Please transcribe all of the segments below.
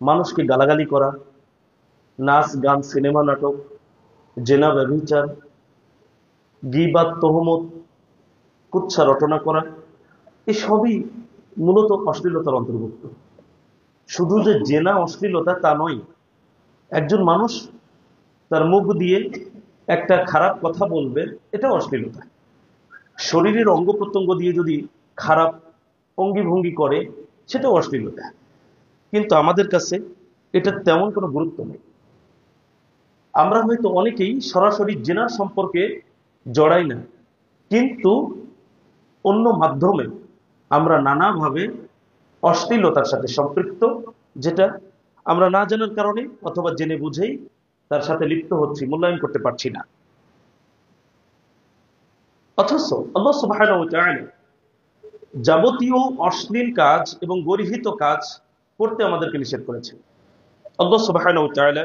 মানুষকে গালাগালি করা, নাচ গান, সিনেমা, নাটক, জেনা, ব্যভিচার, গীবাত, তহমত, কুচ্ছা রটনা করা, এসবই মূলত অশ্লীলতার অন্তর্ভুক্ত। শুধু যে জেনা অশ্লীলতা তা নয়, একজন মানুষ তার মুখ দিয়ে একটা খারাপ কথা বলবে, এটা অশ্লীলতা। শরীরের অঙ্গ প্রত্যঙ্গ দিয়ে যদি খারাপ অঙ্গি ভঙ্গি করে, সেটাও অশ্লীলতা। কিন্তু আমাদের কাছে এটা তেমন কোনো গুরুত্ব নেই। আমরা হয়তো অনেকেই সরাসরি জেনার সম্পর্কে জড়াই না, কিন্তু অন্য মাধ্যমে আমরা নানাভাবে অশ্লীলতার সাথে সম্পৃক্ত, যেটা আমরা না জানার কারণে অথবা জেনে বুঝেই তার সাথে লিপ্ত হচ্ছি, মূল্যায়ন করতে পারছি না। অথচ আল্লাহ সুবহানাহু ওয়া তাআলা যাবতীয় অশ্লীল কাজ এবং গর্হিত কাজ করতে আমাদেরকে নিষেধ করেছেন। আল্লাহ সুবহানাহু ওয়া তাআলা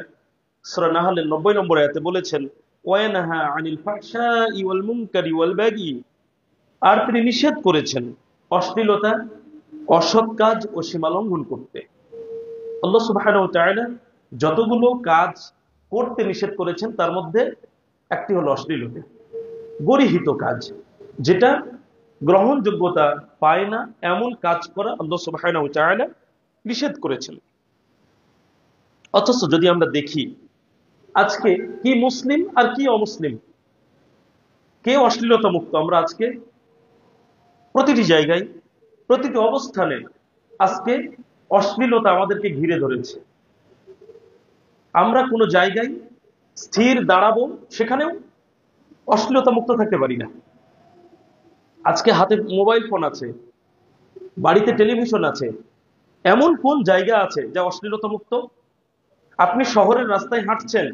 সূরা নাহলের 90 নম্বর আয়াতে বলেছেন, ওয়ায়ানহা আনিল ফাহশাই ওয়াল মুনকারি ওয়াল বাগি, আর তিনি নিষেধ করেছেন অশ্লীলতা, অসৎ কাজ ও সীমালঙ্ঘন করতে। আল্লাহ সুবহানাহু ওয়া তাআলা যতগুলো কাজ করতে নিষেধ করেছেন তার মধ্যে একটি হলো অশ্লীলতা, গর্হিত কাজ, যেটা গ্রহণযোগ্যতা পায় না এমন কাজ করা আল্লাহ সুবহানাহু ওয়া তাআলা নিষেধ করেছেন। অথচ যদি আমরা দেখি আজকে কি মুসলিম আর কি অমুসলিম, কে অশ্লীলতা মুক্ত, আমরা আজকে প্রতিটি জায়গায়, প্রতিটি অবস্থানে আজকে অশ্লীলতা আমাদেরকে ঘিরে ধরেছে। আমরা কোনো জায়গায় স্থির দাঁড়াবো, সেখানেও অশ্লীলতা মুক্ত থাকতে পারি না। আজকে হাতে মোবাইল ফোন আছে, বাড়িতে টেলিভিশন আছে, এমন কোন জায়গা আছে যা অশ্লীলতা মুক্ত? আপনি শহরের রাস্তায় হাঁটছেন,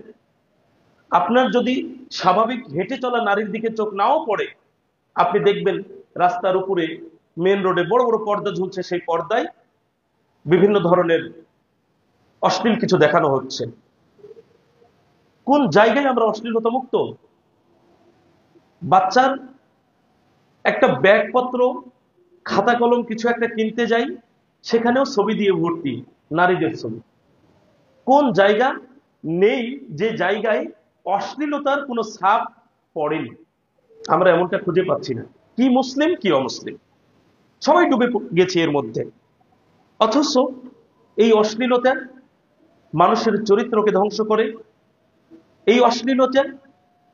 আপনার যদি স্বাভাবিক হেঁটে চলা নারীর দিকে চোখ নাও পড়ে, আপনি দেখবেন রাস্তার উপরে মেন রোডে বড় বড় পর্দা ঝুলছে, সেই পর্দায় বিভিন্ন ধরনের অশ্লীল কিছু দেখানো হচ্ছে। কোন জায়গায় আমরা অশ্লীলতা মুক্ত? বাচ্চার একটা ব্যাগপত্র, খাতা কলম কিছু একটা কিনতে যাই, সেখানেও ছবি দিয়ে ভর্তি, নারীদের ছবি। কোন জায়গা নেই যে জায়গায় অশ্লীলতার কোনো ছাপ পড়েনি? আমরা এমনটা খুঁজে পাচ্ছি না। কি মুসলিম কি অমুসলিম, সবাই ডুবে গেছে এর মধ্যে। অথচ এই অশ্লীলতা মানুষের চরিত্রকে ধ্বংস করে। এই অশ্লীলতা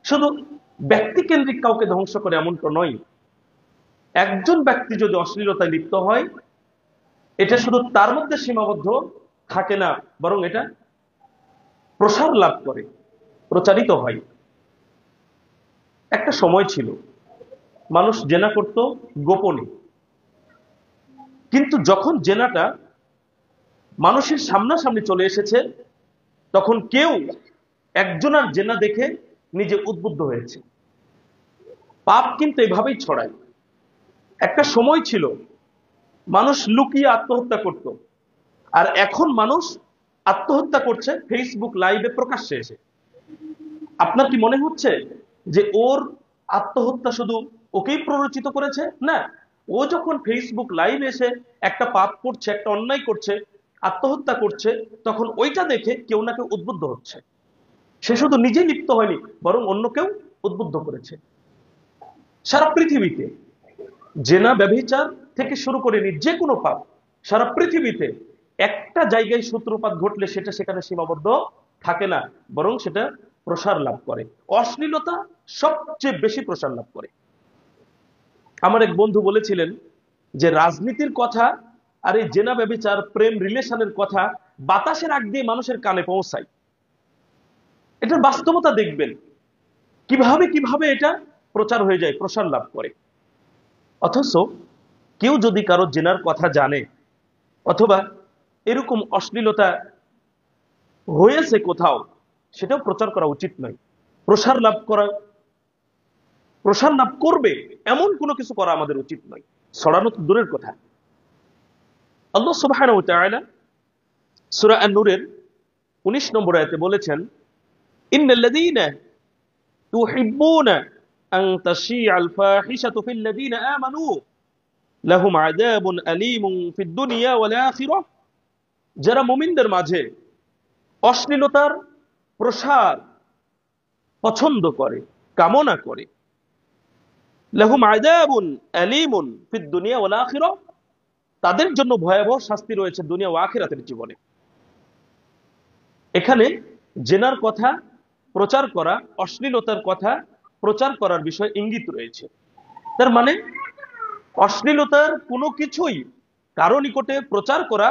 শুধু ব্যক্তিকেন্দ্রিক কাউকে ধ্বংস করে এমনটা নয়। একজন ব্যক্তি যদি অশ্লীলতায় লিপ্ত হয়, এটা শুধু তার মধ্যে সীমাবদ্ধ থাকে না, বরং এটা প্রসার লাভ করে, প্রচারিত হয়। একটা সময় ছিল মানুষ জেনা করত গোপনে, কিন্তু যখন জেনাটা মানুষের সামনাসামনি চলে এসেছে, তখন কেউ একজনের জেনা দেখে নিজে উদ্বুদ্ধ হয়েছে। পাপ কিন্তু এভাবেই ছড়ায়। একটা সময় ছিল মানুষ লুকিয়ে আত্মহত্যা করত, আর এখন মানুষ আত্মহত্যা করছে ফেসবুক লাইভে প্রকাশ্যে এসে। আপনার কি মনে হচ্ছে যে ওর আত্মহত্যা শুধু ওকেই প্ররোচিত করেছে? না, ও যখন ফেসবুক লাইভে এসে একটা পাপ করছে, একটা অন্যায় করছে, আত্মহত্যা করছে, তখন ওইটা দেখে কেউ না কেউ উদ্বুদ্ধ হচ্ছে। সে শুধু নিজেই লিপ্ত হয়নি, বরং অন্য কেউ উদ্বুদ্ধ করেছে। সারা পৃথিবীতে জেনা, ব্যভিচার থেকে শুরু করে যে কোনো পাপ সারা পৃথিবীতে একটা জায়গায় সূত্রপাত ঘটলে সেটা সেখানে সীমাবদ্ধ থাকে না, বরং সেটা প্রসার লাভ করে। অশ্লীলতা সবচেয়ে বেশি প্রসার লাভ করে। আমার এক বন্ধু বলেছিলেন যে রাজনীতির কথা আর এই জেনা, ব্যভিচার, প্রেম, রিলেশনের কথা বাতাসের আগ দিয়ে মানুষের কানে পৌঁছায়। এটার বাস্তবতা দেখবেন কিভাবে কিভাবে এটা প্রচার হয়ে যায়, প্রসার লাভ করে। অথচ কেউ যদি কারো জেনার কথা জানে অথবা এরকম অশ্লীলতা হয়েছে কোথাও, সেটাও প্রচার করা উচিত নয়। প্রসার লাভ করবে এমন কোনো কিছু করা আমাদের উচিত নয়, ছড়ানো তো দূরের কথা। আল্লাহ সুবহানাহু ওয়া তাআলা সূরা আন-নূরের 19 নম্বর আয়াতে বলেছেন, ইন্নাল্লাযীনা তুহিব্বুনা আন তাশীআল ফাহিশাতু ফিল্লাযীনা আমানু লাহুম আযাবুন আলীমুন ফিদ দুনিয়া ওয়াল আখিরাহ যারা মুমিনদের মাঝে অশ্লীলতার প্রসার পছন্দ করে, কামনা করে, লাহুম আযাবুন আলীমুন ফিদ দুনিয়া ওয়াল আখিরাহ, তাদের জন্য ভয়াবহ শাস্তি রয়েছে দুনিয়া ও আখিরাতের জীবনে। এখানে জেনার কথা প্রচার করা, অশ্লীলতার কথা প্রচার করার বিষয়ে ইঙ্গিত রয়েছে। তার মানে অশ্লীলতার কোনো কিছুই কারো নিকটে প্রচার করা,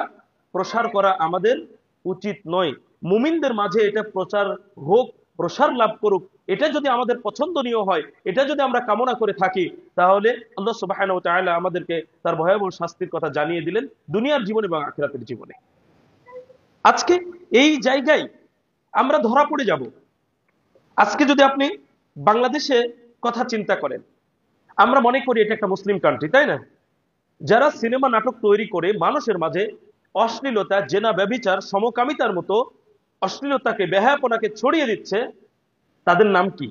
প্রসার করা আমাদের উচিত নয়। মুমিনদের মাঝে এটা প্রচার হোক, প্রসার লাভ করুক, এটা যদি আমাদের পছন্দনীয় হয়, এটা যদি আমরা কামনা করে থাকি, তাহলে আল্লাহ সুবহানাহু ওয়া তাআলা আমাদেরকে তার ভয়াবহ শাস্তির কথা জানিয়ে দিলেন দুনিয়ার জীবনে এবং আখিরাতের জীবনে। আজকে এই জায়গায় আমরা ধরা পড়ে যাব। আজকে যদি আপনি বাংলাদেশে কথা চিন্তা করেন, আমরা মনে করি এটা একটা মুসলিম কান্ট্রি, তাই না? যারা সিনেমা নাটক তৈরি করে মানুষের মাঝে অশ্লীলতা, জেনা, ব্যভিচার, সমকামিতার মতো অশ্লীলতাকে, বেহায়াপনাকে ছড়িয়ে দিচ্ছে, তাদের নাম কি?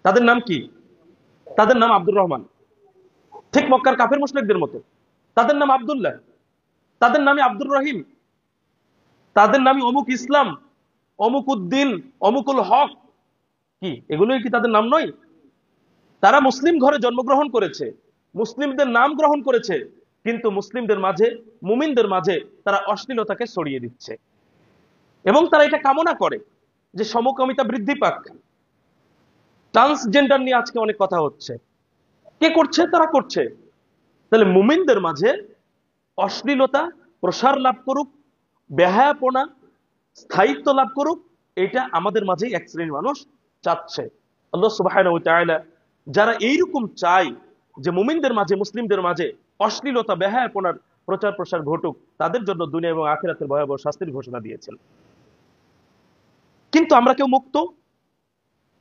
তাদের নাম কি? তাদের নাম আব্দুর রহমান, ঠিক মক্কার কাফের মুশরিকদের মতো। তাদের নাম আব্দুল্লাহ, তাদের নামে আব্দুর রহিম, তাদের নামে অমুক ইসলাম, অমুক উদ্দিন, অমুকুল হক। কি এগুলোই কি তাদের নাম নয়? তারা মুসলিম ঘরে জন্মগ্রহণ করেছে, মুসলিমদের নাম গ্রহণ করেছে, কিন্তু মুসলিমদের মাঝে, মুমিনদের মাঝে তারা অশ্লীলতাকে ছড়িয়ে দিচ্ছে এবং তারা এটা কামনা করে যে সমকামিতা বৃদ্ধি পাক। ট্রান্সজেন্ডার নিয়ে আজকে অনেক কথা হচ্ছে, কে করছে? তারা করছে। তাহলে মুমিনদের মাঝে অশ্লীলতা প্রসার লাভ করুক, বেহায়াপনা স্থায়িত্ব লাভ করুক, এটা আমাদের মাঝে এক শ্রেণীর মানুষ চাচ্ছে। আল্লাহ সুবহানাহু ওয়া তাআলা যারা এইরকম চায় যে মুমিনদের মাঝে, মুসলিমদের মাঝে অশ্লীলতা, বেহায়াপনার প্রচার প্রসার ঘটুক, তাদের জন্য দুনিয়া এবং আখিরাতের ভয়াবহ শাস্তির ঘোষণা দিয়েছেন। কিন্তু আমরা কেউ মুক্ত?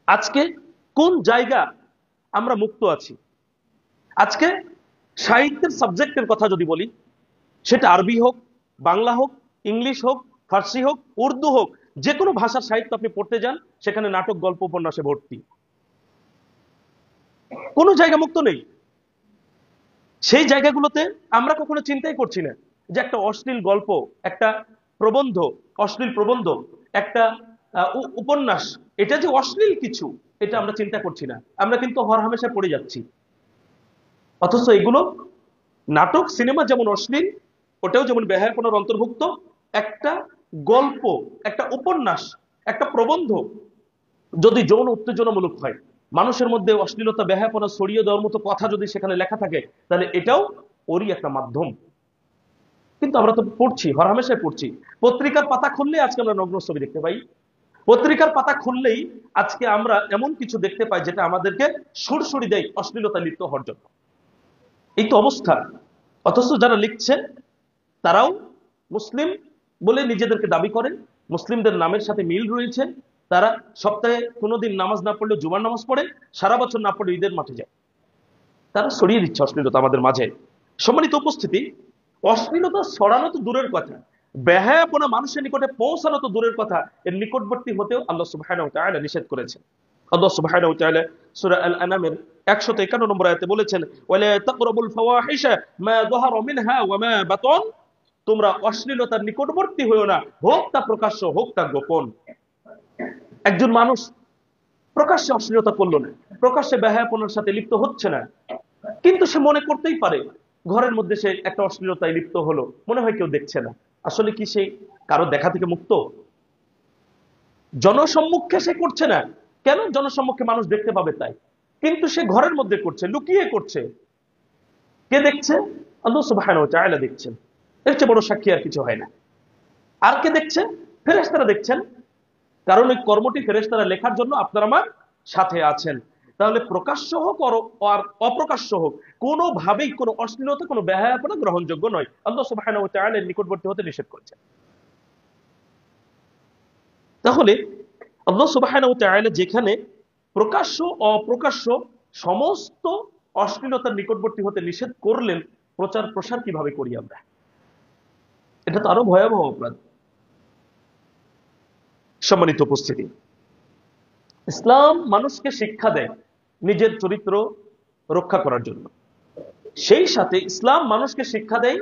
আজকে কোন জায়গা আমরা মুক্ত আছি? আজকে সাহিত্যের সাবজেক্টের কথা যদি বলি, সেটা আরবি হোক, বাংলা হোক, ইংলিশ হোক, ফার্সি হোক, উর্দু হোক, যে কোনো ভাষার সাহিত্য আপনি পড়তে যান, সেখানে নাটক, গল্প, উপন্যাসে ভর্তি। কোনো জায়গা মুক্ত নেই। সেই জায়গাগুলোতে আমরা কখনো চিন্তাই করছি না যে একটা অশ্লীল গল্প, একটা প্রবন্ধ, অশ্লীল প্রবন্ধ, একটা উপন্যাস, এটা যে অশ্লীল কিছু, এটা আমরা চিন্তা করছি না। আমরা কিন্তু হরহামেশা পড়ে যাচ্ছি। অথচ এগুলো নাটক, সিনেমা যেমন অশ্লীল, ওটাও যেমন বেহায়াপনার অন্তর্ভুক্ত। একটা গল্প, একটা উপন্যাস, একটা প্রবন্ধ যদি যৌন উত্তেজনামূলক হয়, মানুষের মধ্যে অশ্লীলতা, বেহায়াপনা ছড়িয়ে দেওয়ার মতো কথা যদি সেখানে লেখা থাকে, তাহলে এটাও ওরই একটা মাধ্যম। কিন্তু আমরা তো পড়ছি, হরহামেশাই পড়ছি। পত্রিকার পাতা খুললেই আজকে আমরা নগ্ন ছবি দেখতে পাই। পত্রিকার পাতা খুললেই আজকে আমরা এমন কিছু দেখতে পাই যেটা আমাদেরকে সুরসুরি দেয় অশ্লীলতা লিপ্ত হওয়ার জন্য। এই তো অবস্থা। অথচ যারা লিখছে তারাও মুসলিম বলে নিজেদেরকে দাবি করেন, মুসলিমদের নামের সাথে মিল রয়েছে। তারা সপ্তাহে কোনোদিন নামাজ না পড়লে জুমার নামাজ পড়ে, সারা বছর না পড়লে ঈদের মাঠে যায়। তারা ছড়িয়ে দিচ্ছে অশ্লীলতা আমাদের মাঝে। সম্মানিত উপস্থিতি, অশ্লীলতা ছড়ানো তো দূরের কথা, বেহায়াপনা মানুষের নিকটে পৌঁছানো তো দূরের কথা, এর নিকটবর্তী হতেও আল্লাহ সুবহানাহু ওয়া তাআলা নিষেধ করেছেন। আল্লাহ সুবহানাহু ওয়া তাআলা সূরা আল আনামের 151 নম্বর আয়াতে বলেছেন, ওয়ালা তাকরাবুল ফাওয়াহিশা মা যাহারা মিনহা ওয়া মা বাতান, তোমরা অশ্লীলতার নিকটবর্তী হইও না, হোক তা প্রকাশ্য, হোক তা গোপন। একজন মানুষ প্রকাশ্যে অশ্লীলতা করলো না, প্রকাশ্যে বেহায়াপনার সাথে লিপ্ত হচ্ছে না, কিন্তু সে মনে করতেই পারে ঘরের মধ্যে সে একটা অশ্লীলতায় লিপ্ত হলো, মনে হয় কেউ দেখছে না। আসলে কি সে কারো দেখা থেকে মুক্ত? জনসম্মুখে সে করছে না, কেন? জনসম্মুখে মানুষ দেখতে পাবে তাই। কিন্তু সে ঘরের মধ্যে করছে, লুকিয়ে করছে। কে দেখছে? আল্লাহ সুবহানাহু ওয়া তাআলা দেখছেন। এর চেয়ে বড় সাক্ষী আর কিছু হয় না। আর কে দেখছে? ফেরেশতারা দেখছেন, কারণ ওই কর্মটি ফেরেশতারা লেখার জন্য আপনার আমার সাথে আছেন। তাহলে প্রকাশ্য হোক আর অপ্রকাশ্য হোক, কোনোভাবেই কোনো অশ্লীলতা, কোনো বেহায়াপনা গ্রহণযোগ্য নয়। আল্লাহ সুবহানাহু ওয়া তাআলা এর নিকটবর্তী হতে নিষেধ করেছেন। তাহলে আল্লাহ সুবহানাহু ওয়া তাআলা যেখানে প্রকাশ্য অপ্রকাশ্য সমস্ত অশ্লীলতার নিকটবর্তী হতে নিষেধ করলেন, প্রচার প্রসার কিভাবে করি আমরা? এটা তো আরো ভয়াবহ অপরাধ। সম্মানিত উপস্থিতি, ইসলাম মানুষকে শিক্ষা দেয় নিজের চরিত্র রক্ষা করার জন্য। সেই সাথে ইসলাম মানুষকে শিক্ষা দেয়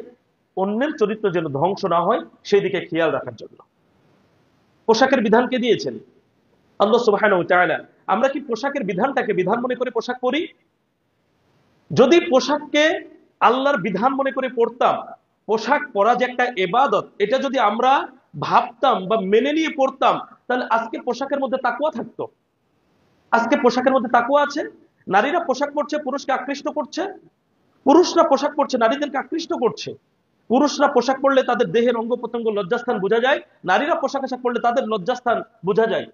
অন্যের চরিত্র যেন ধ্বংস না হয় সেই দিকে খেয়াল রাখার জন্য। পোশাকের বিধান কে দিয়েছেন? আল্লাহ সুবহানাহু ওয়া তাআলা। আমরা কি পোশাকের বিধানটাকে বিধান মনে করে পোশাক পরি? যদি পোশাককে আল্লাহর বিধান মনে করে পড়তাম, পোশাক পরা যে একটা ইবাদত, এটা যদি আমরা ভাবতাম বা মেনে নিয়ে পড়তাম, তাহলে আজকে পোশাকের মধ্যে তাকওয়া থাকতো। আজকে পোশাকের মধ্যে তাকওয়া আছে। নারীরা পোশাক পরছে পুরুষকে আকৃষ্ট করছে, পুরুষরা পোশাক পরছে নারীদেরকে আকৃষ্ট করছে। পুরুষরা পোশাক পরলে তাদের দেহের অঙ্গ প্রত্যঙ্গ লজ্জাস্থান বোঝা যায়, নারীরা পোশাক আশাক পরলে তাদের লজ্জাস্থান বোঝা যায়।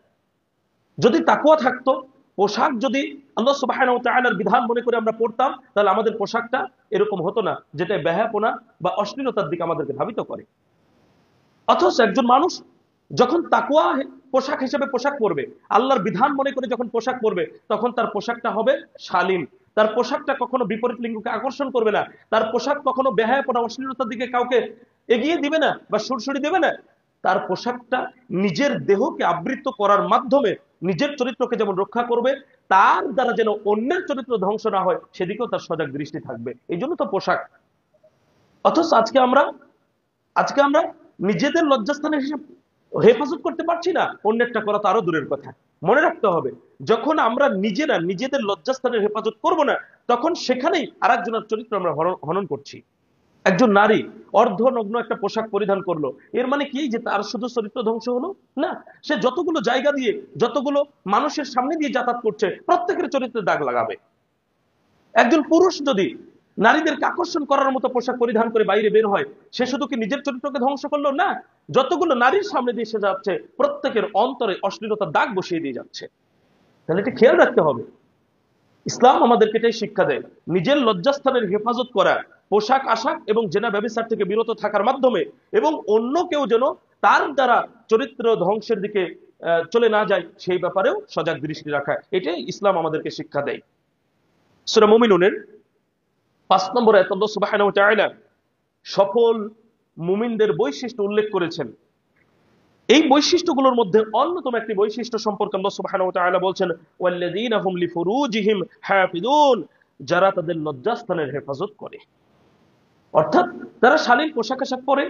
যদি তাকওয়া থাকতো, পোশাক যদি আল্লাহ সুবহানাহু ওয়া তাআলার বিধান মনে করে আমরা পড়তাম, তাহলে আমাদের পোশাকটা এরকম হতো না, যেটা বেহায়াপনা বা অশ্লীলতার দিকে আমাদেরকে ধাবিত করে। অথচ একজন মানুষ যখন তাকওয়া পোশাক হিসেবে পোশাক পরবে, আল্লাহর বিধান মনে করে যখন পোশাক পরবে, তখন তার পোশাকটা হবে শালীন। তার পোশাকটা কখনো বিপরীত লিঙ্গকে আকর্ষণ করবে না, তার পোশাক কখনো বেহায়াপনা অশ্লীলতার দিকে কাউকে এগিয়ে দিবে না বা সুরসুরি দেবে না। তার পোশাকটা নিজের দেহকে আবৃত করার মাধ্যমে নিজের চরিত্রকে যেমন রক্ষা করবে, তার দ্বারা যেন অন্যের চরিত্র ধ্বংস না হয় সেদিকেও তার সজাগ দৃষ্টি থাকবে। এই জন্য তো পোশাক। অথচ আজকে আমরা নিজেদের লজ্জাস্থানের হিসাব হেফাজত করতে পারছি না, অন্যেরটা করা তো আরো দূরের কথা। মনে রাখতে হবে, যখন আমরা নিজেরা নিজেদের লজ্জাস্থানের হেফাজত করব না, তখন সেখানেই আরেকজনের চরিত্র আমরা হনন করছি। একজন নারী অর্ধনগ্ন একটা পোশাক পরিধান করলো, এর মানে কি যে তার শুধু চরিত্র ধ্বংস হলো? না, সে যতগুলো জায়গা দিয়ে, যতগুলো মানুষের সামনে দিয়ে যাতায়াত করছে, প্রত্যেকের চরিত্রে দাগ লাগাবে। একজন পুরুষ যদি নারীদেরকে আকর্ষণ করার মতো পোশাক পরিধান করে বাইরে বের হয়, সে শুধু কি নিজের চরিত্রকে ধ্বংস করলো? না, যতগুলো নারীর সামনে দিয়ে সে যাচ্ছে, প্রত্যেকের অন্তরে অশ্লীলতার দাগ বসিয়ে দিয়ে যাচ্ছে। তাহলে এটা খেয়াল রাখতে হবে। ইসলাম আমাদেরকে এটাই শিক্ষা দেয়, নিজের লজ্জাস্থানের হেফাজত করা, পোশাক আশাক এবং জেনা ব্যভিচার থেকে বিরত থাকার মাধ্যমে, এবং অন্য কেউ যেন তার দ্বারা চরিত্র ধ্বংসের দিকে চলে না যায় সেই ব্যাপারেও সজাগ দৃষ্টি রাখা, এটাই ইসলাম আমাদেরকে শিক্ষা দেয়। সূরা মুমিনুনের 5 নম্বর আয়াতে আল্লাহ সুবহানাহু ওয়া তাআলা সফল মুমিনদের বৈশিষ্ট্য উল্লেখ করেছেন। এই বৈশিষ্ট্যগুলোর মধ্যে অন্যতম একটি বৈশিষ্ট্য সম্পর্কে আল্লাহ সুবহানাহু ওয়া তাআলা বলছেন, ওয়াল্লাযীনা হুম লিফুরুজিহিম হাফিজুন, যারা তাদের লজ্জাস্থানের হেফাজত করে। অর্থাৎ তারা শালীন পোশাক আশাক পরে,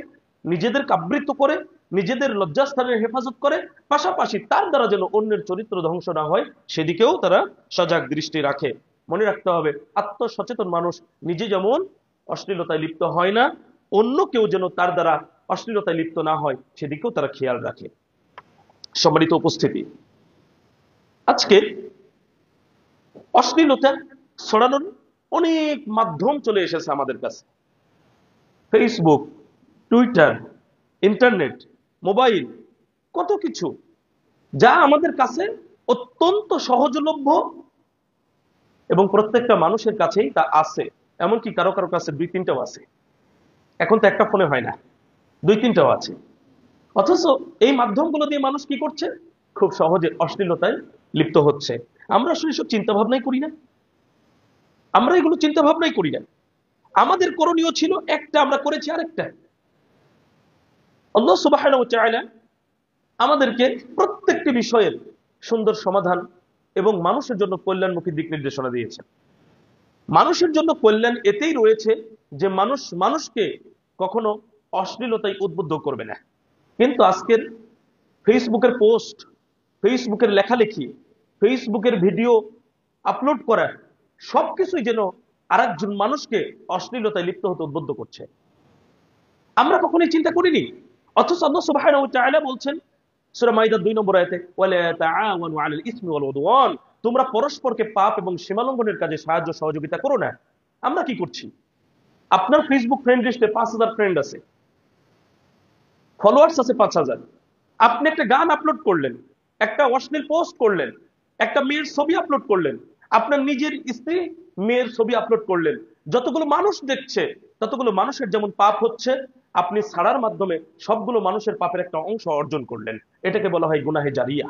নিজেদেরকে আবৃত করে, নিজেদের লজ্জাস্থানের হেফাজত করে, পাশাপাশি তার দ্বারা যেন অন্যের চরিত্র ধ্বংস না হয় সেদিকেও তারা সজাগ দৃষ্টি রাখে। মনে রাখতে হবে, আত্মসচেতন মানুষ নিজে যেমন অশ্লীলতায় লিপ্ত হয় না, অন্য কেউ যেন তার দ্বারা অশ্লীলতায় লিপ্ত না হয় সেদিকেও তারা খেয়াল রাখে। সম্মানিত উপস্থিতি, আজকে অশ্লীলতা ছড়ানোর অনেক মাধ্যম চলে এসেছে আমাদের কাছে। ফেসবুক, টুইটার, ইন্টারনেট, মোবাইল, কত কিছু যা আমাদের কাছে অত্যন্ত সহজলভ্য এবং প্রত্যেকটা মানুষের কাছেই তা আছে। এমনকি কারো কারো কাছে 2-3টাও আছে। এখন তো একটা ফোনে হয় না, 2-3টাও আছে। অথচ এই মাধ্যমগুলো দিয়ে মানুষ কি করছে? খুব সহজে অশ্লীলতায় লিপ্ত হচ্ছে। আমরা আসলে সব চিন্তা ভাবনাই করি না, আমরা এগুলো চিন্তা ভাবনাই করি না। আমাদের করণীয় ছিল একটা, আমরা করেছি আরেকটা। আল্লাহ সুবহানাহু ওয়া তাআলা আমাদেরকে প্রত্যেকটি বিষয়ের সুন্দর সমাধান এবং মানুষের জন্য কল্যাণমুখী দিক নির্দেশনা দিয়েছেন। মানুষের জন্য কল্যাণ এতেই রয়েছে যে মানুষ মানুষকে কখনো অশ্লীলতায় উদ্বুদ্ধ করবে না। কিন্তু আজকের ফেসবুকের পোস্ট, ফেসবুকের লেখালেখি, ফেসবুকের ভিডিও আপলোড করা, সবকিছুই যেন আরেকজন মানুষকে অশ্লীলতায় লিপ্ত হতে উদ্বুদ্ধ করছে। আমরা কখনোই চিন্তা করিনি। অথচ আল্লাহ সুবহানাহু ওয়া তাআলা বলছেন সূরা মাইদা 2 নম্বর আয়াতে, ওয়ালা তাআওয়ানু আলাল ইসমি ওয়াল উদওয়ান, তোমরা পরস্পরকে পাপ এবং সীমালঙ্ঘনের কাজে সাহায্য সহযোগিতা করো না। আমরা কি করছি? আপনার ফেসবুক ফ্রেন্ড লিস্টে 5000 ফ্রেন্ড আছে, ফলোয়ার্স আছে 5000। আপনি একটা গান আপলোড করলেন, একটা অশ্লীল পোস্ট করলেন, একটা মেয়ের ছবি আপলোড করলেন, আপনার নিজের স্ত্রী মেয়ের ছবি আপলোড করলেন, যতগুলো মানুষ দেখছে ততগুলো মানুষের যেমন পাপ হচ্ছে, আপনি ছাড়ার মাধ্যমে সবগুলো মানুষের পাপের একটা অংশ অর্জন করলেন। এটাকে বলা হয় গুনাহে জারিয়া।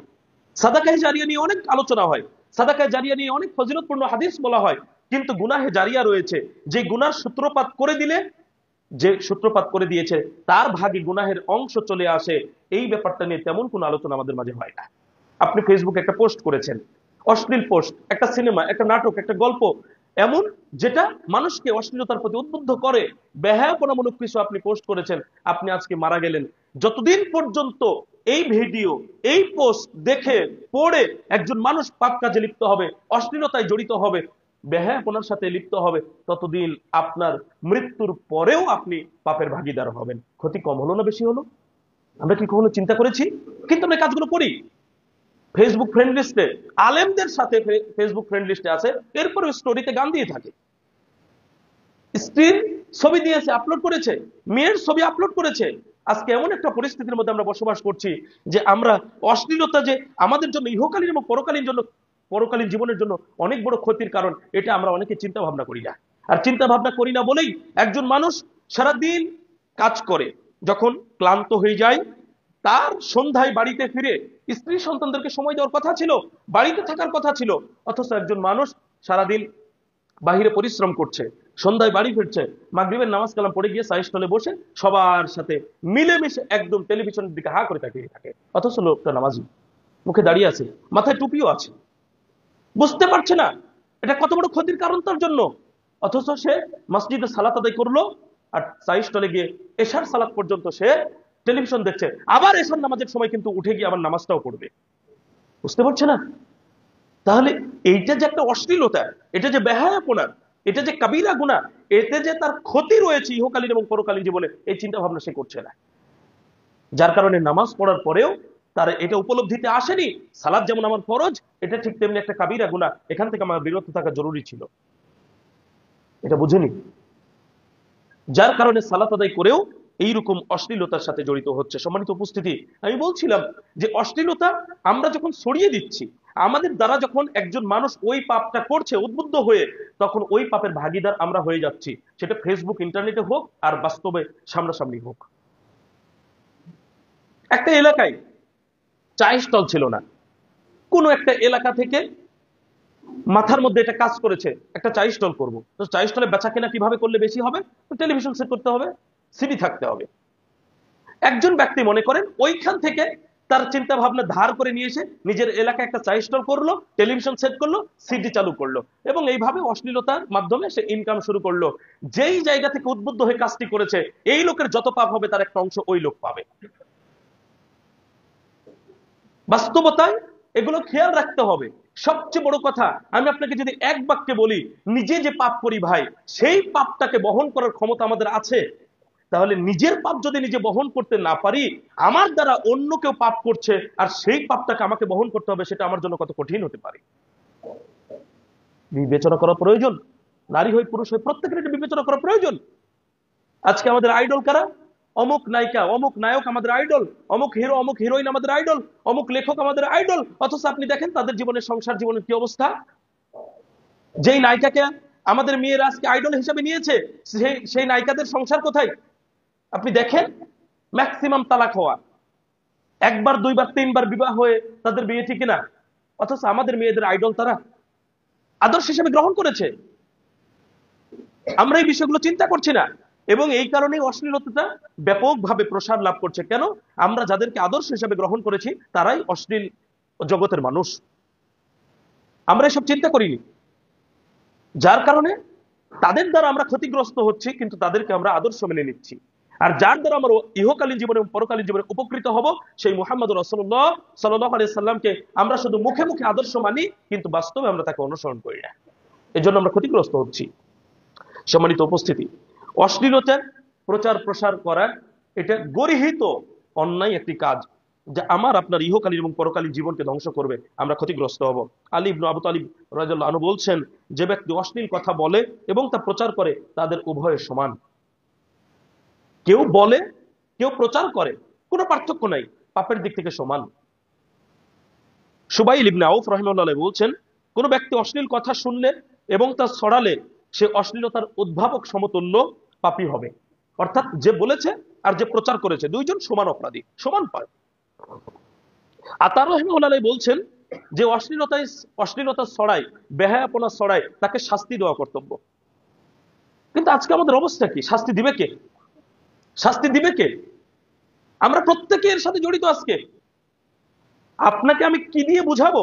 সাদাকায়ে জারিয়া নিয়ে অনেক আলোচনা হয়, সাদাকায়ে জারিয়া নিয়ে অনেক ফজিলতপূর্ণ হাদিস বলা হয়, কিন্তু গুনাহে জারিয়া রয়েছে, যে গুনার সূত্রপাত করে দিলে, যে সূত্রপাত করে দিয়েছে তার ভাগে গুনাহের অংশ চলে আসে, এই ব্যাপারটা নিয়ে তেমন কোনো আলোচনা আমাদের মাঝে হয় না। আপনি ফেসবুকে একটা পোস্ট করেছেন, অশ্লীল পোস্ট, একটা সিনেমা, একটা নাটক, একটা গল্প, এমন যেটা মানুষকে অশ্লীলতার প্রতি উদ্বুদ্ধ করে। বেহায়াপনামূলক কিছু আপনি পোস্ট করেছেন, আপনি আজকে মারা গেলেন, যতদিন পর্যন্ত এই ভিডিও, এই পোস্ট দেখে পড়ে একজন মানুষ পাপ কাজে লিপ্ত হবে, অশ্লীলতায় জড়িত হবে, বেহায়াপনার সাথে লিপ্ত হবে, ততদিন আপনার মৃত্যুর পরেও আপনি পাপের ভাগীদার হবেন। ক্ষতি কম হলো না বেশি হলো? আমরা কি কখনো চিন্তা করেছি? কিন্তু আমরা কাজগুলো করি। ফেসবুক ফ্রেন্ড লিস্টে আলেমদের সাথে ফেসবুক ফ্রেন্ড লিস্টে আছে, এরপরে স্টোরিতে গান দিয়ে থাকে, স্ত্রীর ছবি দিয়েছে, আপলোড করেছে, মেয়ের ছবি আপলোড করেছে। আজকে এমন একটা পরিস্থিতির মধ্যে আমরা বসবাস করছি যে আমরা অশ্লীলতা যে আমাদের জন্য ইহকালীন এবং পরকালীন জীবনের জন্য অনেক বড় ক্ষতির কারণ, এটা আমরা অনেকে চিন্তা ভাবনা করি না। আর চিন্তা ভাবনা করি না বলেই একজন মানুষ সারাদিন কাজ করে, যখন ক্লান্ত হয়ে যায়, তার সন্ধ্যায় বাড়িতে ফিরে স্ত্রী সন্তানদেরকে সময় দেওয়ার কথা ছিল, বাড়িতে থাকার কথা ছিল, অথচ একজন মানুষ সারাদিন বাহিরে পরিশ্রম করছে, সন্ধ্যায় বাড়ি ফিরছে, মাগরিবের নামাজ কালাম পড়ে গিয়ে চায়ের স্টলে বসে সবার সাথে মিলেমিশে একদম টেলিভিশনের দিকে হা করে তাকিয়ে থাকে। অথচ লোকটা নামাজি, মুখে দাঁড়িয়ে আছে, মাথায় টুপিও আছে, বুঝতে পারছে না এটা কত বড় ক্ষতির কারণ তার জন্য। অথচ সে মসজিদে সালাত আদায় করলো, আর চায়ের স্টলে গিয়ে এশার সালাত পর্যন্ত সে টেলিভিশন দেখছে, আবার এশার নামাজের সময় কিন্তু উঠে গিয়ে আবার নামাজটাও পড়বে। বুঝতে পারছে না? তাহলে এইটা যে একটা অশ্লীলতা, এটা যে বেহায়াপনা, এটা যে কাবিরা গুনাহ, এতে যে তার ক্ষতি রয়েছে ইহকালীন এবং পরকালীন জীবনে, এই চিন্তা ভাবনা সে করছে না। যার কারণে নামাজ পড়ার পরেও তার এটা উপলব্ধিতে আসেনি, সালাত যেমন আমার ফরজ, এটা ঠিক তেমনি একটা কাবিরা গুনাহ, এখান থেকে আমার বিরত থাকা জরুরি ছিল, এটা বুঝেনি। যার কারণে সালাত আদায় করেও এইরকম অশ্লীলতার সাথে জড়িত হচ্ছে। সম্মানিত উপস্থিতি, আমি বলছিলাম যে অশ্লীলতা আমরা যখন ছড়িয়ে দিচ্ছি, আমাদের দ্বারা যখন একজন মানুষ ওই পাপটা করছে উদ্বুদ্ধ হয়ে, তখন ওই পাপের ভাগীদার আমরা হয়ে যাচ্ছি, সেটা ফেসবুক ইন্টারনেটে হোক আর বাস্তবে সামনাসামনি হোক। একটা এলাকায় চায়ের স্টল ছিল না, কোন একটা এলাকা থেকে মাথার মধ্যে এটা কাজ করেছে, একটা চায়ের স্টল করবো, তো চায়ের স্টলে বেচা কেনা কিভাবে করলে বেশি হবে? টেলিভিশন সেট করতে হবে, সিডি থাকতে হবে। একজন ব্যক্তি মনে করেন ওইখান থেকে তার চিন্তা ভাবনা ধার করে নিয়ে এসে নিজের এলাকায় একটা চা স্টল করলো, টেলিভিশন সেট করলো, সিডি চালু করলো, এবং এইভাবে অশ্লীলতার মাধ্যমে সে ইনকাম শুরু করলো। যেই জায়গা থেকে উদ্বুদ্ধ হয়ে কাজটি করেছে, এই লোকের যত পাপ হবে তার একটা অংশ ওই লোক পাবে। বাস্তবতায় এগুলো খেয়াল রাখতে হবে। সবচেয়ে বড় কথা, আমি আপনাকে যদি এক বাক্যে বলি, নিজে যে পাপ করি ভাই, সেই পাপটাকে বহন করার ক্ষমতা আমাদের আছে। তাহলে নিজের পাপ যদি নিজে বহন করতে না পারি, আমার দ্বারা অন্য কেউ পাপ করছে আর সেই পাপটাকে আমাকে বহন করতে হবে, সেটা আমার জন্য কত কঠিন হতে পারে। বিবেচনা করা প্রয়োজন, নারী হই পুরুষ হই প্রত্যেকের এটা বিবেচনা করা প্রয়োজন। আজকে আমাদের আইডল কারা? অমুক নায়িকা, অমুক নায়ক আমাদের আইডল, অমুক হিরো, অমুক হিরোইন আমাদের আইডল, অমুক লেখক আমাদের আইডল। অথচ আপনি দেখেন তাদের জীবনের, সংসার জীবনের কি অবস্থা। যেই নায়িকাকে আমাদের মেয়েরা আজকে আইডল হিসেবে নিয়েছে, সেই নায়িকাদের সংসার কোথায়? আপনি দেখেন, ম্যাক্সিমাম তালাক হওয়া, একবার দুইবার তিনবার বিবাহ হয়ে তাদের বিয়ে ঠিক না। অথচ আমাদের মেয়েদের আইডল তারা আদর্শ হিসেবে গ্রহণ করেছে। আমরা এই বিষয়গুলো চিন্তা করছি না, এবং এই কারণেই অশ্লীলতাটা ব্যাপকভাবে প্রসার লাভ করছে। কেন? আমরা যাদেরকে আদর্শ হিসেবে গ্রহণ করেছি তারাই অশ্লীল জগতের মানুষ, আমরা এসব চিন্তা করিনি। যার কারণে তাদের দ্বারা আমরা ক্ষতিগ্রস্ত হচ্ছি, কিন্তু তাদেরকে আমরা আদর্শ মেনে নিচ্ছি। আর যার দ্বারা আমরা ইহকালীন জীবনে এবং পরকালীন জীবনে উপকৃত হব, সেই মুহাম্মদ রাসূলুল্লাহ সাল্লাল্লাহু আলাইহি সাল্লামকে আমরা শুধু মুখে মুখে আদর্শ মানি, কিন্তু বাস্তবে আমরা তাকে অনুসরণ করি না। এজন্য আমরা ক্ষতিগ্রস্ত হচ্ছি। সম্মানিত উপস্থিতি, অশ্লীলতার প্রচার প্রসার করা এটা গর্হিত অন্যায় একটি কাজ, যা আমার আপনার ইহকালীন এবং পরকালীন জীবনকে ধ্বংস করবে, আমরা ক্ষতিগ্রস্ত হব। আলী ইবনে আবু তালিব রাদিয়াল্লাহু আনহু বলছেন, যে ব্যক্তি অশ্লীল কথা বলে এবং তা প্রচার করে, তাদের উভয়ে সমান। কেউ বলে, কেউ প্রচার করে, কোনো পার্থক্য নাই, পাপের দিক থেকে সমান। সুবাইল ইবনে আউফ রাহিমাহুল্লাহ বলছেন, কোন ব্যক্তি অশ্লীল কথা শুনলে এবং তা ছড়ালে, সে অশ্লীলতার উদ্ভাবক সমতুল্য পাপী হবে। অর্থাৎ যে বলেছে আর যে প্রচার করেছে, দুইজন সমান অপরাধী, সমান পায়। আতা রাহিমাহুল্লাহ বলছেন, যে অশ্লীলতা ছড়ায়, বেহায়াপনা ছড়ায়, তাকে শাস্তি দেওয়া কর্তব্য। কিন্তু আজকে আমাদের অবস্থা কি? শাস্তি দিবে কে? শাস্তি দিবে কে? আমরা প্রত্যেকে এর সাথে জড়িত। আজকে আপনাকে আমি কি দিয়ে বুঝাবো